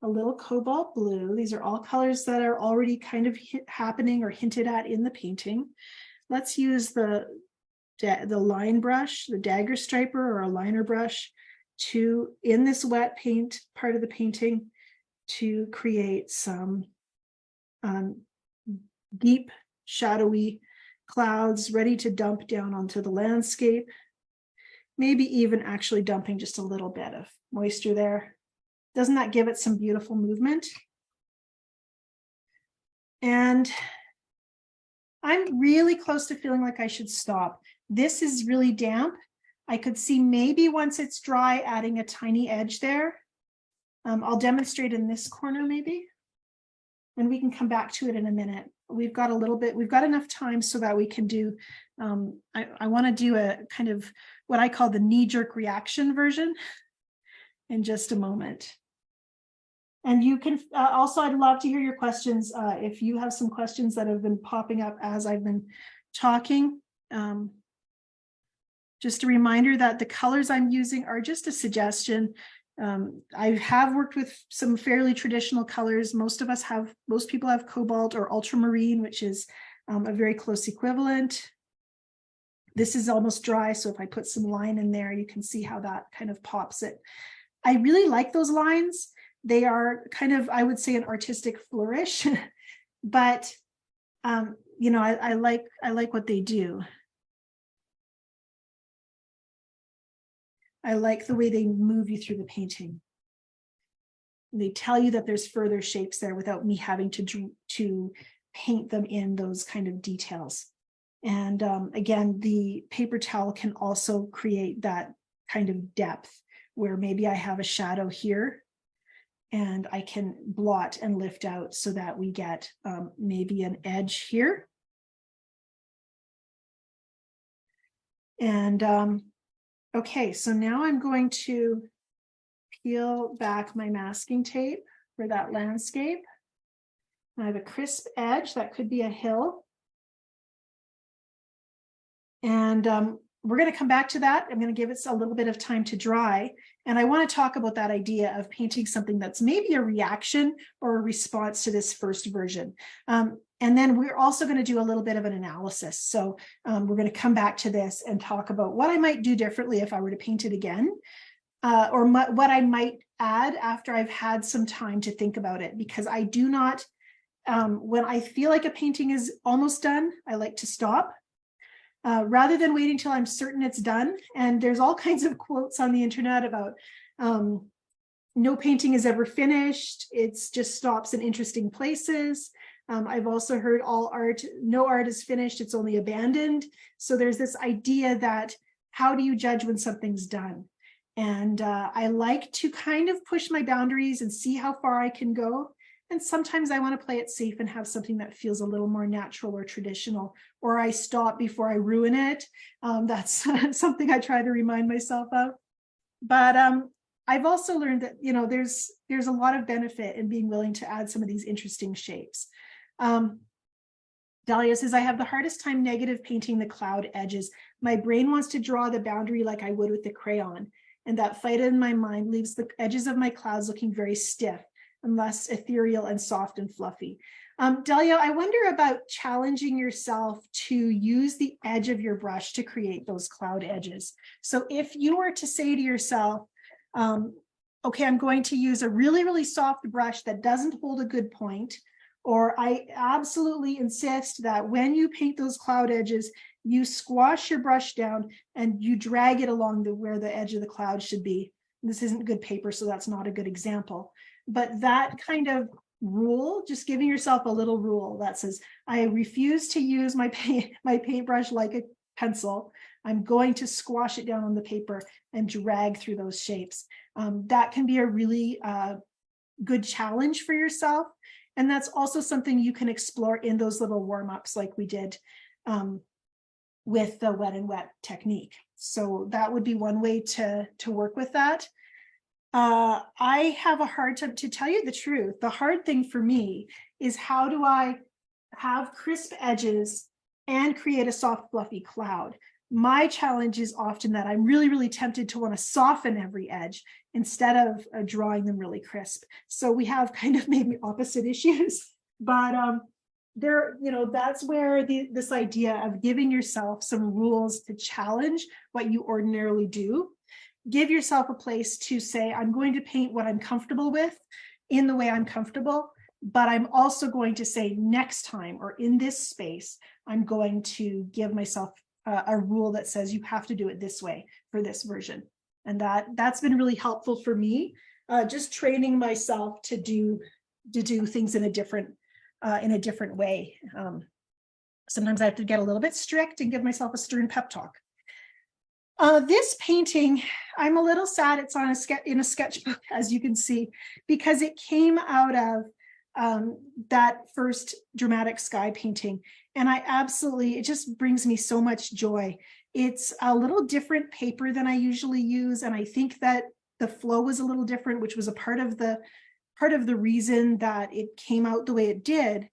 a little cobalt blue. These are all colors that are already kind of happening or hinted at in the painting. Let's use the line brush, the dagger striper or a liner brush, to, in this wet paint part of the painting, to create some deep, shadowy clouds ready to dump down onto the landscape. Maybe even actually dumping just a little bit of moisture there. Doesn't that give it some beautiful movement? And I'm really close to feeling like I should stop. This is really damp. I could see maybe once it's dry, adding a tiny edge there. I'll demonstrate in this corner maybe, and we can come back to it in a minute. We've got a little bit, we've got enough time so that we can do, I want to do a kind of what I call the knee-jerk reaction version in just a moment. And you can also, I'd love to hear your questions. If you have some questions that have been popping up as I've been talking. Just a reminder that the colors I'm using are just a suggestion. I have worked with some fairly traditional colors. Most people have cobalt or ultramarine, which is a very close equivalent. This is almost dry, so if I put some line in there, you can see how that kind of pops it. I really like those lines. They are kind of, I would say, an artistic flourish, but you know, I like what they do. I like the way they move you through the painting. They tell you that there's further shapes there without me having to paint them in those kind of details. And again, the paper towel can also create that kind of depth where maybe I have a shadow here and I can blot and lift out so that we get maybe an edge here. And okay, so now I'm going to peel back my masking tape for that landscape. I have a crisp edge, that could be a hill. And we're going to come back to that. I'm going to give it a little bit of time to dry. And I want to talk about that idea of painting something that's maybe a reaction or a response to this first version. And then we're also going to do a little bit of an analysis. So we're going to come back to this and talk about what I might do differently if I were to paint it again, or what I might add after I've had some time to think about it. Because I do not, when I feel like a painting is almost done, I like to stop. Rather than waiting till I'm certain it's done. And there's all kinds of quotes on the internet about no painting is ever finished. It's just stops in interesting places. I've also heard no art is finished, it's only abandoned. So there's this idea that how do you judge when something's done? And I like to kind of push my boundaries and see how far I can go. And sometimes I want to play it safe and have something that feels a little more natural or traditional, or I stop before I ruin it. That's something I try to remind myself of. But I've also learned that, you know, there's a lot of benefit in being willing to add some of these interesting shapes. Dahlia says, I have the hardest time negative painting the cloud edges. My brain wants to draw the boundary like I would with the crayon. And that fight in my mind leaves the edges of my clouds looking very stiff and less ethereal and soft and fluffy. Dahlia, I wonder about challenging yourself to use the edge of your brush to create those cloud edges. So if you were to say to yourself, okay, I'm going to use a really, really soft brush that doesn't hold a good point, or I absolutely insist that when you paint those cloud edges, you squash your brush down and you drag it along where the edge of the cloud should be. This isn't good paper, so that's not a good example. But that kind of rule, just giving yourself a little rule that says, I refuse to use my paintbrush like a pencil. I'm going to squash it down on the paper and drag through those shapes. That can be a really good challenge for yourself. And that's also something you can explore in those little warm-ups like we did with the wet and wet technique. So that would be one way to work with that. I have a hard time, to tell you the truth. The hard thing for me is, how do I have crisp edges and create a soft, fluffy cloud? My challenge is often that I'm really, really tempted to want to soften every edge instead of drawing them really crisp. So we have kind of maybe opposite issues, but there, you know, that's where this idea of giving yourself some rules to challenge what you ordinarily do. Give yourself a place to say, I'm going to paint what I'm comfortable with in the way I'm comfortable, but I'm also going to say next time, or in this space, I'm going to give myself a rule that says you have to do it this way for this version. And that's been really helpful for me, just training myself to do things in a different way. Sometimes I have to get a little bit strict and give myself a stern pep talk. This painting, I'm a little sad it's on in a sketchbook, as you can see, because it came out of that first dramatic sky painting. And it just brings me so much joy. It's a little different paper than I usually use. And I think that the flow was a little different, which was a part of the reason that it came out the way it did.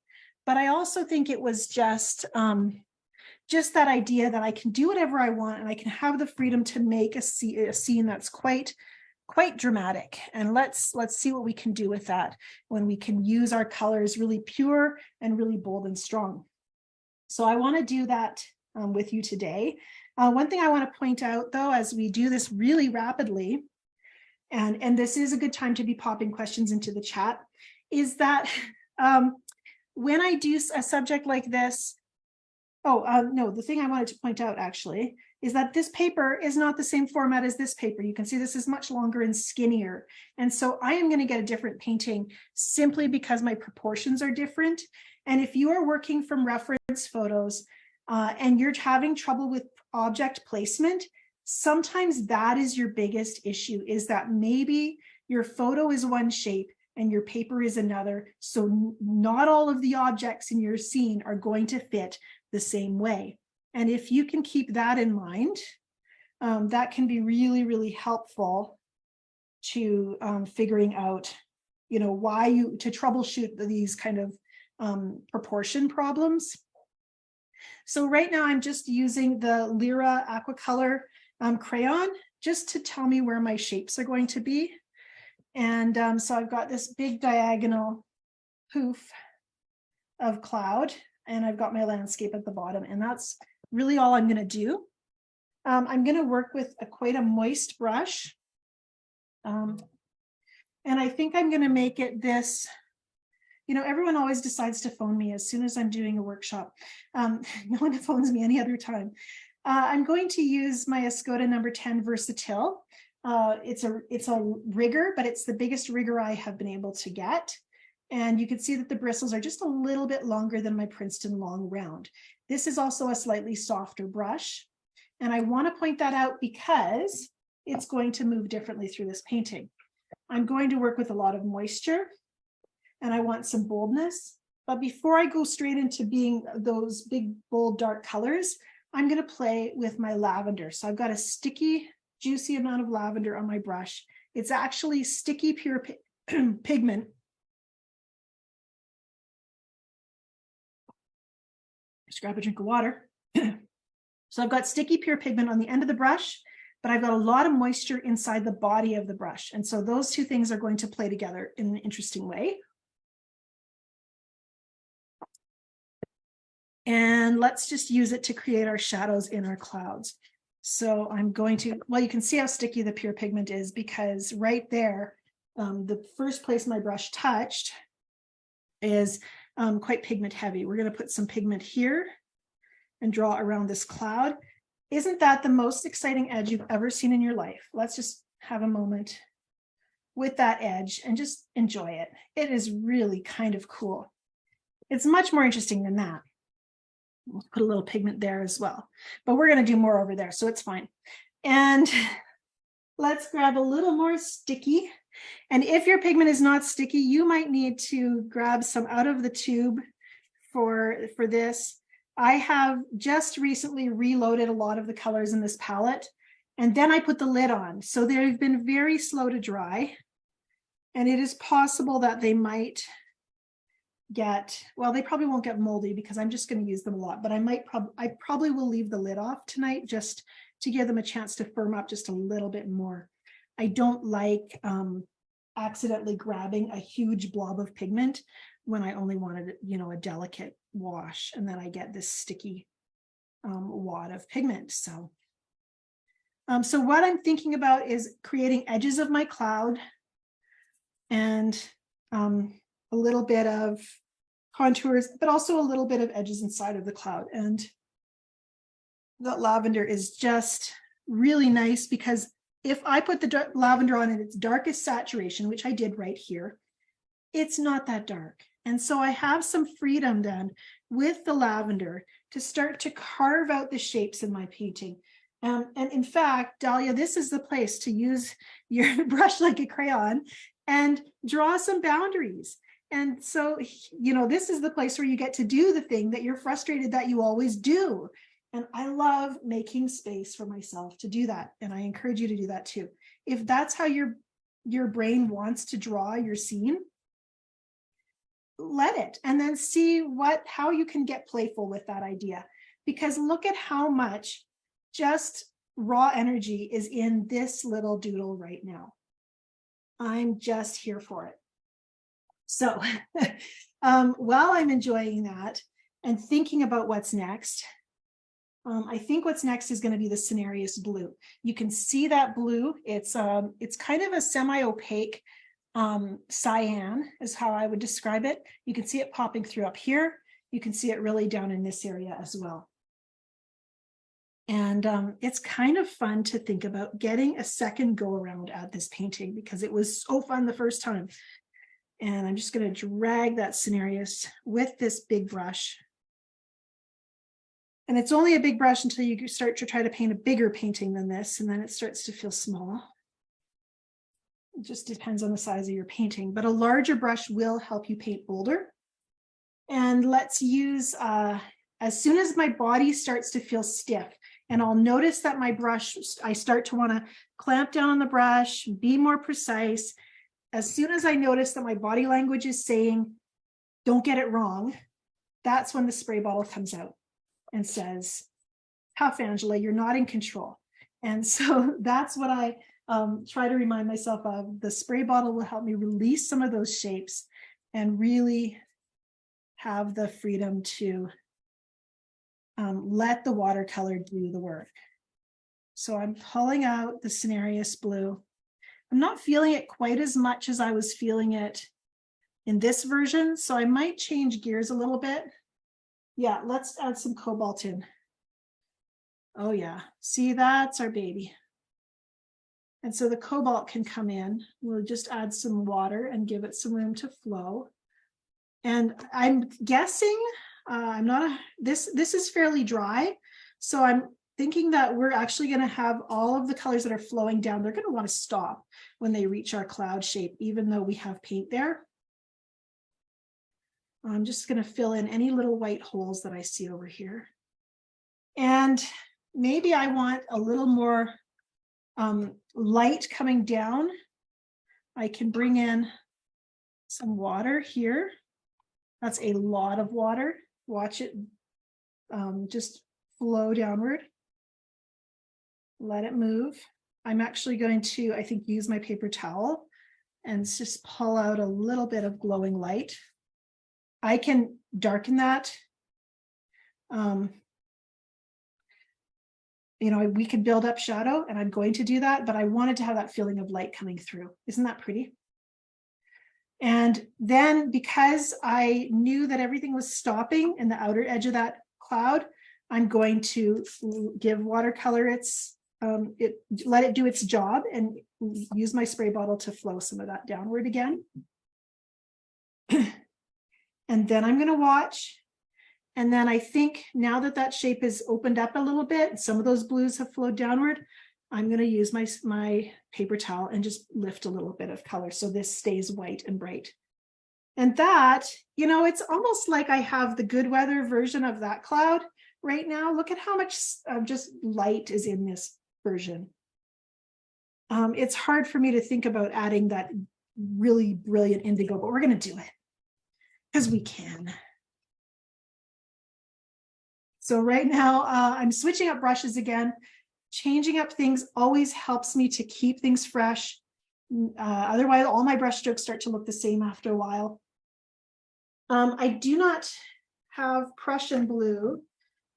But I also think it was just that idea that I can do whatever I want, and I can have the freedom to make a scene that's quite quite dramatic. And let's see what we can do with that when we can use our colors really pure and really bold and strong. So I want to do that with you today. One thing I want to point out, though, as we do this really rapidly, and this is a good time to be popping questions into the chat, is that when I do a subject like this, no, the thing I wanted to point out actually is that this paper is not the same format as this paper. You can see this is much longer and skinnier. And so I am going to get a different painting simply because my proportions are different. And if you are working from reference photos and you're having trouble with object placement, sometimes that is your biggest issue, is that maybe your photo is one shape and your paper is another. So not all of the objects in your scene are going to fit the same way. And if you can keep that in mind, that can be really, really helpful to figuring out, why to troubleshoot these kind of proportion problems. So right now I'm just using the Lyra Aquacolor crayon just to tell me where my shapes are going to be. And so I've got this big diagonal poof of cloud, and I've got my landscape at the bottom, and that's really all I'm going to do. I'm going to work with quite a moist brush. And I think I'm going to make it this, everyone always decides to phone me as soon as I'm doing a workshop. No one phones me any other time. I'm going to use my Escoda number 10 Versatile. It's a rigger, but it's the biggest rigger I have been able to get. And you can see that the bristles are just a little bit longer than my Princeton Long Round. This is also a slightly softer brush. And I want to point that out because it's going to move differently through this painting. I'm going to work with a lot of moisture and I want some boldness. But before I go straight into being those big, bold, dark colors, I'm going to play with my lavender. So I've got a sticky, juicy amount of lavender on my brush. It's actually sticky pure pigment. Just grab a drink of water. So I've got sticky pure pigment on the end of the brush, but I've got a lot of moisture inside the body of the brush. And so those two things are going to play together in an interesting way. And let's just use it to create our shadows in our clouds. So I'm going to, well, you can see how sticky the pure pigment is because right there, the first place my brush touched is quite pigment heavy. We're going to put some pigment here and draw around this cloud. Isn't that the most exciting edge you've ever seen in your life? Let's just have a moment with that edge and just enjoy it. It is really kind of cool. It's much more interesting than that. We'll put a little pigment there as well, but we're going to do more over there, so it's fine. And let's grab a little more sticky. And if your pigment is not sticky, you might need to grab some out of the tube for this. I have just recently reloaded a lot of the colors in this palette, and then I put the lid on. So they've been very slow to dry, and it is possible that they might get, well, they probably won't get moldy because I'm just going to use them a lot, but I probably will leave the lid off tonight just to give them a chance to firm up just a little bit more. I don't like accidentally grabbing a huge blob of pigment when I only wanted, a delicate wash, and then I get this sticky wad of pigment. So what I'm thinking about is creating edges of my cloud and a little bit of contours, but also a little bit of edges inside of the cloud. And that lavender is just really nice because if I put the lavender on in its darkest saturation, which I did right here, it's not that dark. And so I have some freedom then with the lavender to start to carve out the shapes in my painting. And in fact, Dahlia, this is the place to use your brush like a crayon and draw some boundaries. And so, this is the place where you get to do the thing that you're frustrated that you always do. And I love making space for myself to do that. And I encourage you to do that too. If that's how your brain wants to draw your scene, let it, and then see how you can get playful with that idea. Because look at how much just raw energy is in this little doodle right now. I'm just here for it. So while I'm enjoying that and thinking about what's next, I think what's next is going to be the Cenarius blue. You can see that blue. It's kind of a semi-opaque cyan is how I would describe it. You can see it popping through up here. You can see it really down in this area as well. And it's kind of fun to think about getting a second go around at this painting because it was so fun the first time. And I'm just going to drag that Cenarius with this big brush. And it's only a big brush until you start to try to paint a bigger painting than this, and then it starts to feel small. It just depends on the size of your painting, but a larger brush will help you paint bolder. And let's use, as soon as my body starts to feel stiff, and I'll notice that my brush, I start to want to clamp down on the brush, be more precise. As soon as I notice that my body language is saying, don't get it wrong, that's when the spray bottle comes out and says, tough, Angela, you're not in control. And so that's what I try to remind myself of. The spray bottle will help me release some of those shapes and really have the freedom to let the watercolor do the work. So I'm pulling out the Cenarius blue. I'm not feeling it quite as much as I was feeling it in this version, so I might change gears a little bit. Yeah, let's add some cobalt in. Oh yeah, see, that's our baby. And so the cobalt can come in. We'll just add some water and give it some room to flow. And I'm guessing, this is fairly dry. So I'm thinking that we're actually going to have all of the colors that are flowing down. They're going to want to stop when they reach our cloud shape, even though we have paint there. I'm just going to fill in any little white holes that I see over here. And maybe I want a little more light coming down. I can bring in some water here. That's a lot of water. Watch it just flow downward. Let it move. I'm actually going to, I think, use my paper towel and just pull out a little bit of glowing light. I can darken that. You know, we could build up shadow, and I'm going to do that, but I wanted to have that feeling of light coming through. Isn't that pretty? And then because I knew that everything was stopping in the outer edge of that cloud, I'm going to give watercolor let it do its job and use my spray bottle to flow some of that downward again. And then I'm going to watch. And then I think now that that shape is opened up a little bit, some of those blues have flowed downward, I'm going to use my paper towel and just lift a little bit of color so this stays white and bright. And that, you know, it's almost like I have the good weather version of that cloud right now. Look at how much just light is in this version. It's hard for me to think about adding that really brilliant indigo, but we're going to do it because we can. So right now I'm switching up brushes again. Changing up things always helps me to keep things fresh. Otherwise, all my brush strokes start to look the same after a while. I do not have Prussian blue,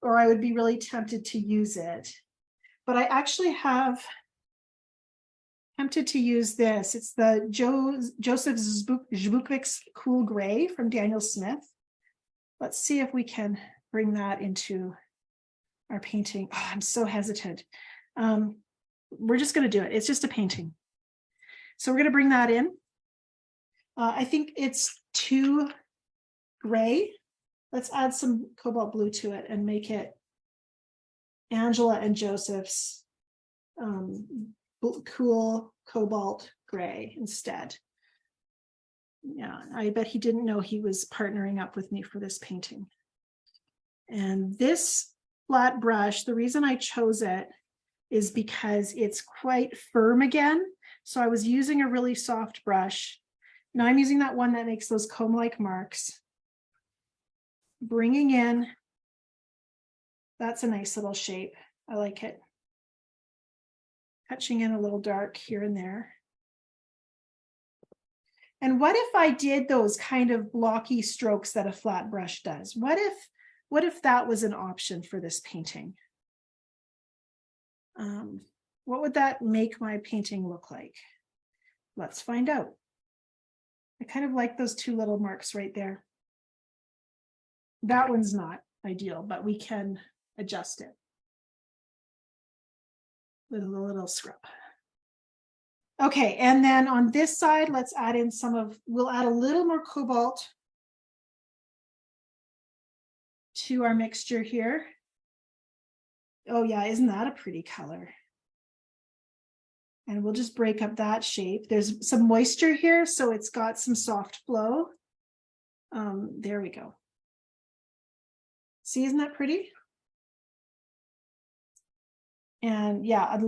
or I would be really tempted to use it. But I actually have tempted to use this. It's the Joseph Zbukvik's Cool Gray from Daniel Smith. Let's see if we can bring that into our painting. Oh, I'm so hesitant. We're just going to do it. It's just a painting. So we're going to bring that in. I think it's too gray. Let's add some cobalt blue to it and make it Angela and Joseph's cool cobalt gray instead. Yeah, I bet he didn't know he was partnering up with me for this painting. And this flat brush, the reason I chose it is because it's quite firm again. So I was using a really soft brush. Now I'm using that one that makes those comb-like marks. Bringing in, that's a nice little shape. I like it. Touching in a little dark here and there. And what if I did those kind of blocky strokes that a flat brush does? What if that was an option for this painting? What would that make my painting look like? Let's find out. I kind of like those two little marks right there. That one's not ideal, but we can adjust it with a little scrub. Okay, and then on this side, let's add in we'll add a little more cobalt to our mixture here. Oh yeah, isn't that a pretty color? And we'll just break up that shape. There's some moisture here, so it's got some soft flow. There we go. See, isn't that pretty? And yeah,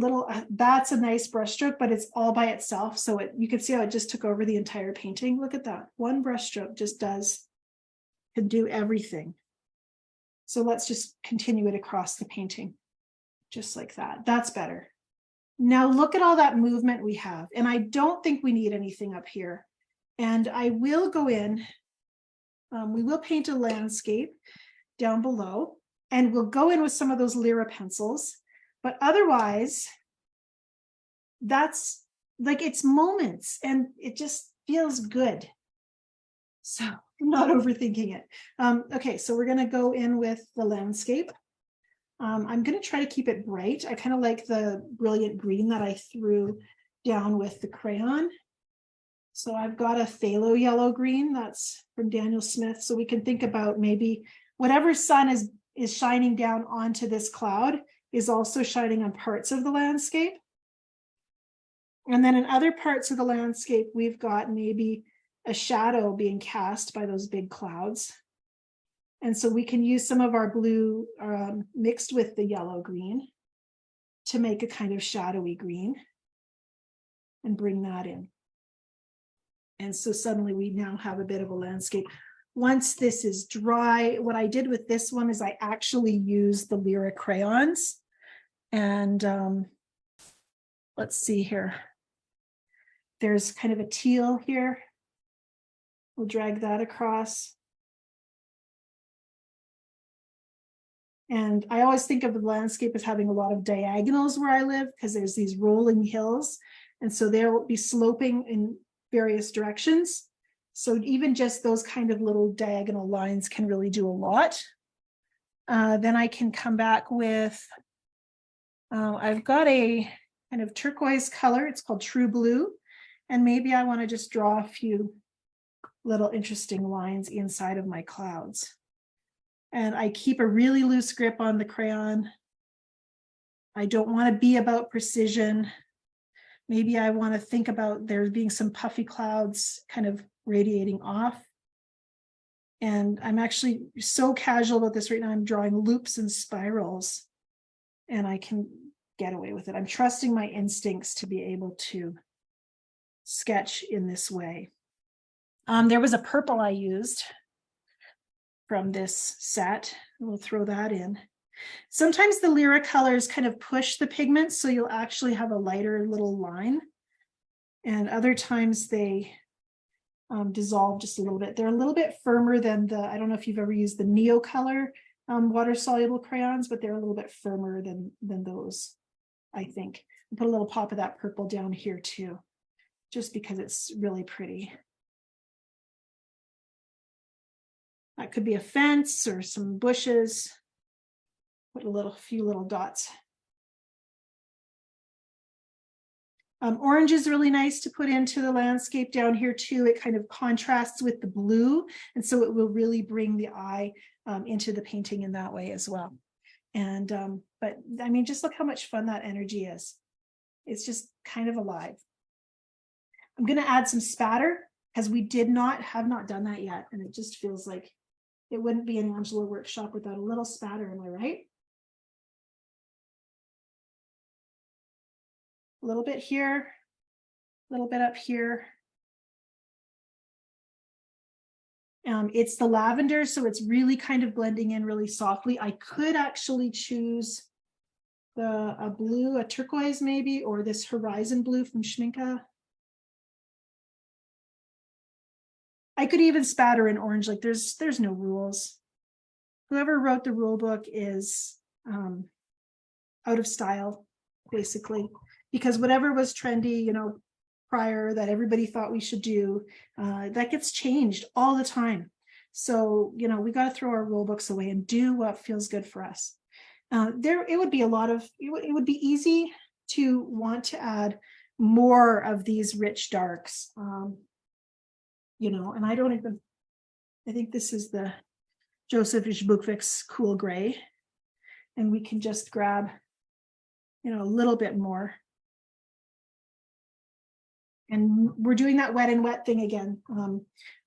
that's a nice brush stroke, but it's all by itself. So you can see how it just took over the entire painting. Look at that. One brush stroke just can do everything. So let's just continue it across the painting, just like that. That's better. Now look at all that movement we have. And I don't think we need anything up here. And I will go in, we will paint a landscape down below, and we'll go in with some of those Lyra pencils. But otherwise, that's like, it's moments and it just feels good. So I'm not overthinking it. Okay, so we're going to go in with the landscape. I'm going to try to keep it bright. I kind of like the brilliant green that I threw down with the crayon. So I've got a phthalo yellow green that's from Daniel Smith. So we can think about maybe whatever sun is shining down onto this cloud is also shining on parts of the landscape. And then in other parts of the landscape, we've got maybe a shadow being cast by those big clouds. And so we can use some of our blue mixed with the yellow green to make a kind of shadowy green and bring that in. And so suddenly we now have a bit of a landscape. Once this is dry, what I did with this one is I actually used the Lyra crayons. And let's see here. There's kind of a teal here. We'll drag that across. And I always think of the landscape as having a lot of diagonals where I live because there's these rolling hills. And so they'll be sloping in various directions. So even just those kind of little diagonal lines can really do a lot. Then I can come back with, I've got a kind of turquoise color. It's called True Blue. And maybe I want to just draw a few little interesting lines inside of my clouds. And I keep a really loose grip on the crayon. I don't want to be about precision. Maybe I want to think about there being some puffy clouds kind of radiating off. And I'm actually so casual about this right now. I'm drawing loops and spirals, and I can get away with it. I'm trusting my instincts to be able to sketch in this way. There was a purple I used from this set. We'll throw that in. Sometimes the Lyra colors kind of push the pigments, so you'll actually have a lighter little line. And other times they dissolve just a little bit. They're a little bit firmer than I don't know if you've ever used the Neo Color water-soluble crayons, but they're a little bit firmer than those, I think. I'll put a little pop of that purple down here too, just because it's really pretty. That could be a fence or some bushes. Put a few little dots. Orange is really nice to put into the landscape down here too. It kind of contrasts with the blue, and so it will really bring the eye into the painting in that way as well. And but I mean, just look how much fun that energy is. It's just kind of alive. I'm going to add some spatter because we have not done that yet, and it just feels like it wouldn't be an Angela workshop without a little spatter. Am I right? A little bit here, a little bit up here. It's the lavender, so it's really kind of blending in really softly. I could actually choose a blue, a turquoise maybe, or this horizon blue from Schminke. I could even spatter in orange, like there's no rules. Whoever wrote the rule book is out of style, basically, because whatever was trendy, prior that everybody thought we should do, that gets changed all the time. So, we got to throw our rule books away and do what feels good for us. It would be it would be easy to want to add more of these rich darks, and I think this is the Joseph Ishbukvik's Cool Gray, and we can just grab, a little bit more. And we're doing that wet and wet thing again,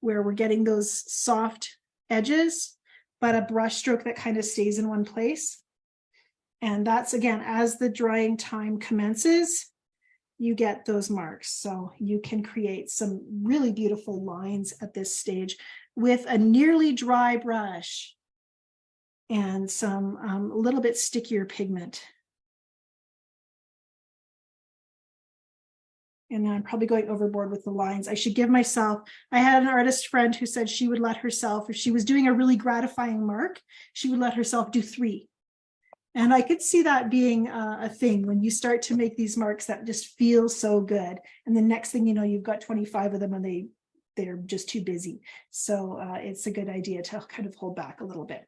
where we're getting those soft edges, but a brush stroke that kind of stays in one place. And that's, again, as the drying time commences, you get those marks. So you can create some really beautiful lines at this stage with a nearly dry brush and some a little bit stickier pigment. And I'm probably going overboard with the lines. I should give myself, I had an artist friend who said she would let herself, if she was doing a really gratifying mark, she would let herself do 3. And I could see that being a thing when you start to make these marks that just feel so good. And the next thing you know, you've got 25 of them and they're just too busy. So it's a good idea to kind of hold back a little bit.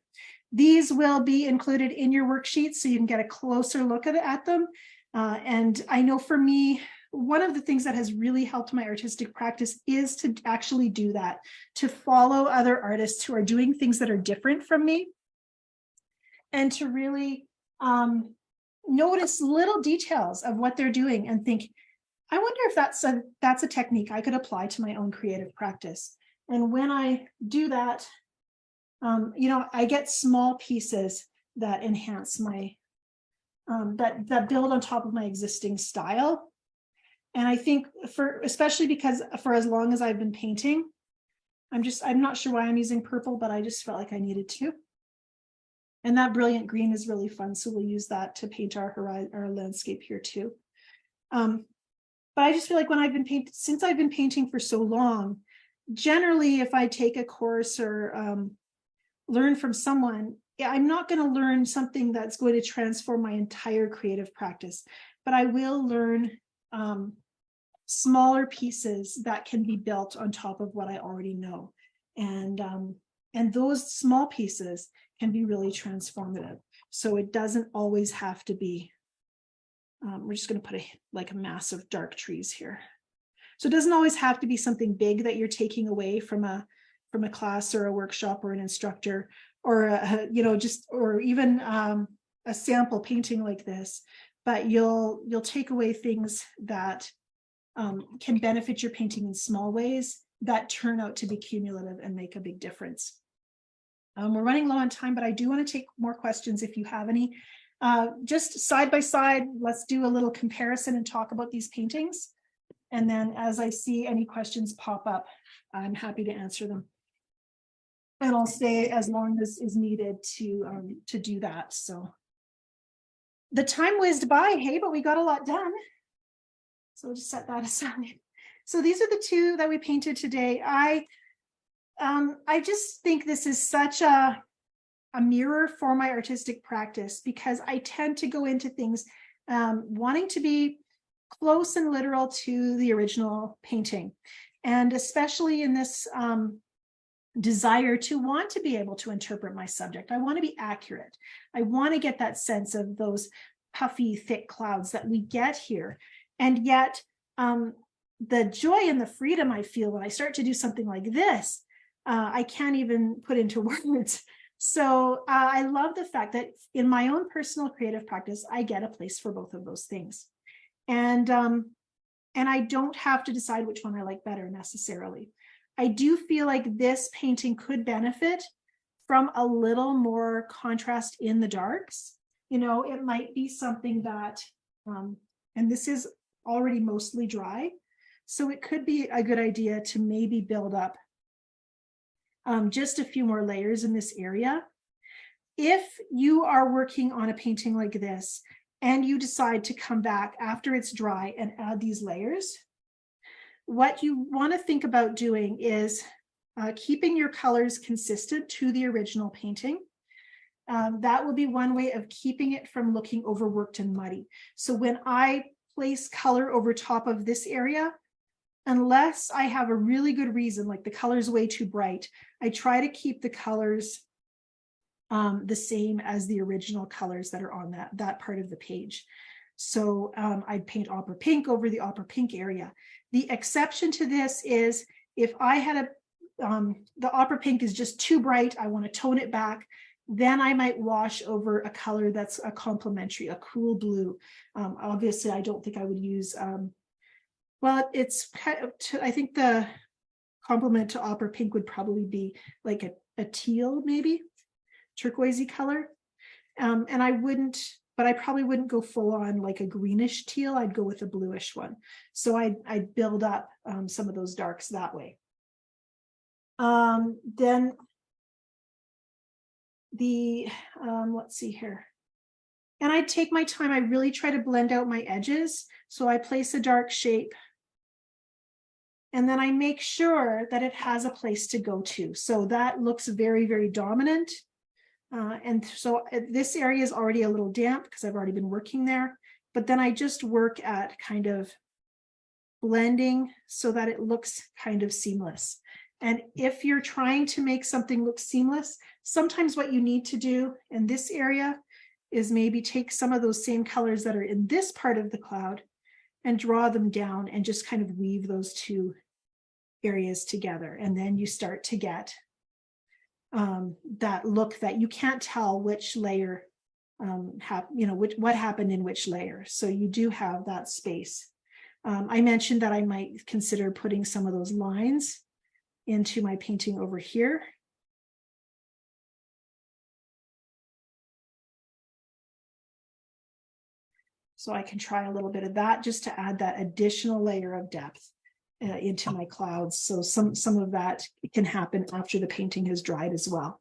These will be included in your worksheets so you can get a closer look at them. And I know for me, one of the things that has really helped my artistic practice is to actually do that, to follow other artists who are doing things that are different from me, and to really notice little details of what they're doing and think, I wonder if that's a technique I could apply to my own creative practice. And when I do that, I get small pieces that enhance my, that build on top of my existing style. And I think especially because for as long as I've been painting, I'm not sure why I'm using purple, but I just felt like I needed to. And that brilliant green is really fun. So we'll use that to paint our landscape here too. But I just feel like since I've been painting for so long, generally, if I take a course or learn from someone, I'm not going to learn something that's going to transform my entire creative practice, but I will learn smaller pieces that can be built on top of what I already know. And those small pieces can be really transformative. So it doesn't always have to be, we're just going to put a massive dark trees here. So it doesn't always have to be something big that you're taking away from a class or a workshop or an instructor, or or even a sample painting like this. But you'll take away things that can benefit your painting in small ways that turn out to be cumulative and make a big difference. We're running low on time, but I do want to take more questions if you have any. Just side by side, let's do a little comparison and talk about these paintings. And then as I see any questions pop up, I'm happy to answer them. And I'll stay as long as is needed to do that. So the time whizzed by, hey, but we got a lot done. So we'll just set that aside. So these are the 2 that we painted today. I just think this is such a mirror for my artistic practice, because I tend to go into things wanting to be close and literal to the original painting. And especially in this desire to want to be able to interpret my subject, I want to be accurate. I want to get that sense of those puffy, thick clouds that we get here. And yet the joy and the freedom I feel when I start to do something like this, I can't even put into words. So I love the fact that in my own personal creative practice, I get a place for both of those things. And I don't have to decide which one I like better necessarily. I do feel like this painting could benefit from a little more contrast in the darks. It might be something that, and this is already mostly dry, so it could be a good idea to maybe build up just a few more layers in this area. If you are working on a painting like this and you decide to come back after it's dry and add these layers, what you want to think about doing is keeping your colors consistent to the original painting. That will be one way of keeping it from looking overworked and muddy. So when I place color over top of this area, unless I have a really good reason, like the color's way too bright, I try to keep the colors the same as the original colors that are on that part of the page. So I'd paint opera pink over the opera pink area. The exception to this is if I had the opera pink is just too bright, I want to tone it back, then I might wash over a color that's a complementary, a cool blue. Obviously, I don't think I would use, well, it's kind of, I think the complement to opera pink would probably be like a teal, maybe turquoisey color. And I wouldn't, but I probably wouldn't go full on like a greenish teal. I'd go with a bluish one. So I'd build up some of those darks that way. Then the, let's see here. And I take my time. I really try to blend out my edges. So I place a dark shape. And then I make sure that it has a place to go to. So that looks very, very dominant. And so this area is already a little damp because I've already been working there. But then I just work at kind of blending so that it looks kind of seamless. And if you're trying to make something look seamless, sometimes what you need to do in this area is maybe take some of those same colors that are in this part of the cloud and draw them down and just kind of weave those two areas together. And then you start to get that look that you can't tell which layer, what happened in which layer. So you do have that space. I mentioned that I might consider putting some of those lines into my painting over here. So I can try a little bit of that just to add that additional layer of depth into my clouds. So some of that can happen after the painting has dried as well.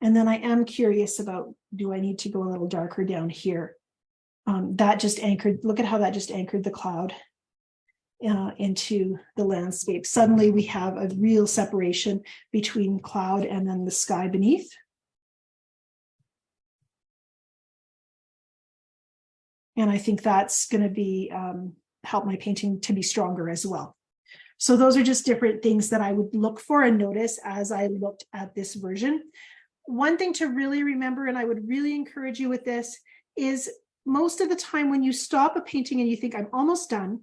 And then I am curious about, do I need to go a little darker down here? That just anchored, look at how that just anchored the cloud into the landscape. Suddenly we have a real separation between cloud and then the sky beneath. And I think that's going to be help my painting to be stronger as well. So those are just different things that I would look for and notice as I looked at this version. One thing to really remember, and I would really encourage you with this, is most of the time when you stop a painting and you think I'm almost done,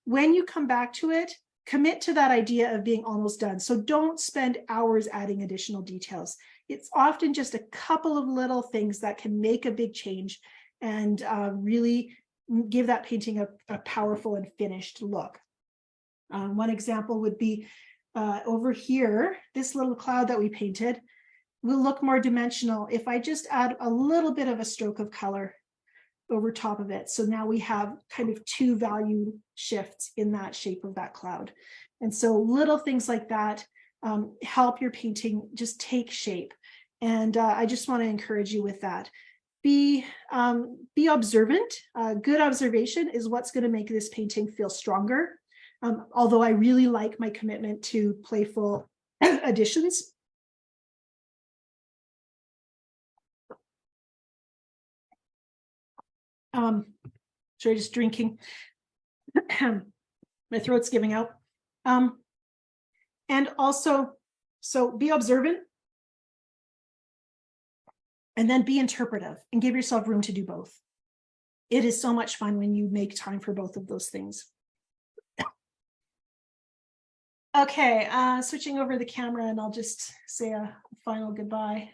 when you come back to it, commit to that idea of being almost done. So don't spend hours adding additional details. It's often just a couple of little things that can make a big change and really give that painting a powerful and finished look. One example would be over here, this little cloud that we painted will look more dimensional if I just add a little bit of a stroke of color over top of it. So now we have kind of two value shifts in that shape of that cloud. And so little things like that help your painting just take shape. And I just want to encourage you with that. Be observant. Good observation is what's going to make this painting feel stronger. Although I really like my commitment to playful additions. Sorry, just drinking. My throat's giving out. And also, so be observant. And then be interpretive and give yourself room to do both. It is so much fun when you make time for both of those things. Okay, switching over the camera, and I'll just say a final goodbye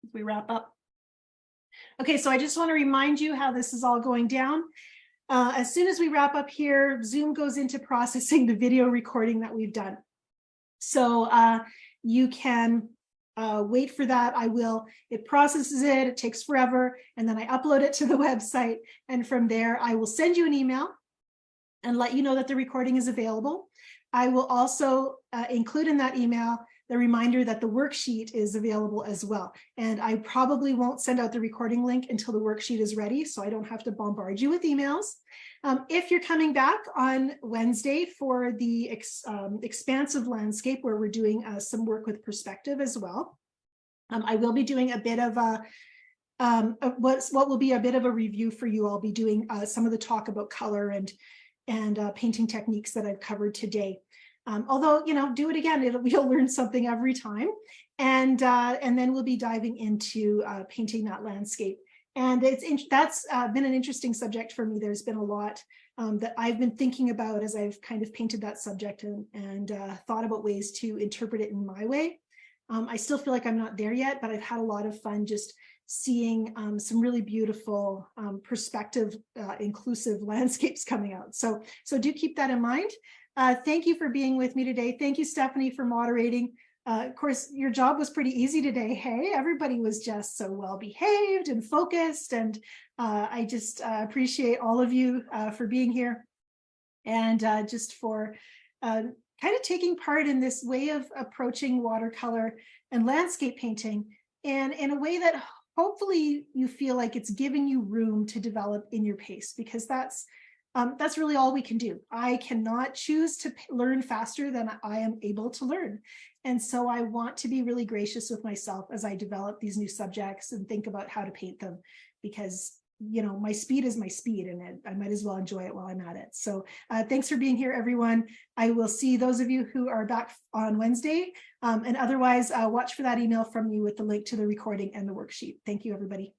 as we wrap up. Okay, so I just want to remind you how this is all going down. As soon as we wrap up here, Zoom goes into processing the video recording that we've done. So you can wait for that. It processes it, it takes forever, and then I upload it to the website. And from there, I will send you an email and let you know that the recording is available. I will also include in that email the reminder that the worksheet is available as well. And I probably won't send out the recording link until the worksheet is ready, so I don't have to bombard you with emails. If you're coming back on Wednesday for the expansive landscape, where we're doing some work with perspective as well, I will be doing a bit of a what will be a bit of a review for you. I'll be doing some of the talk about color and painting techniques that I've covered today. Although, you know, do it again, you'll learn something every time. And then we'll be diving into painting that landscape. And that's been an interesting subject for me. There's been a lot that I've been thinking about as I've kind of painted that subject and thought about ways to interpret it in my way. I still feel like I'm not there yet, but I've had a lot of fun just seeing some really beautiful perspective inclusive landscapes coming out. So do keep that in mind. Thank you for being with me today. Thank you, Stephanie, for moderating. Of course, your job was pretty easy today. Hey, everybody was just so well behaved and focused. And I just appreciate all of you for being here and just for kind of taking part in this way of approaching watercolor and landscape painting, and in a way that hopefully you feel like it's giving you room to develop in your pace, because that's really all we can do. I cannot choose to learn faster than I am able to learn. And so I want to be really gracious with myself as I develop these new subjects and think about how to paint them, because, you know, my speed is my speed, and I might as well enjoy it while I'm at it. So thanks for being here, everyone. I will see those of you who are back on Wednesday, and otherwise watch for that email from me with the link to the recording and the worksheet. Thank you, everybody.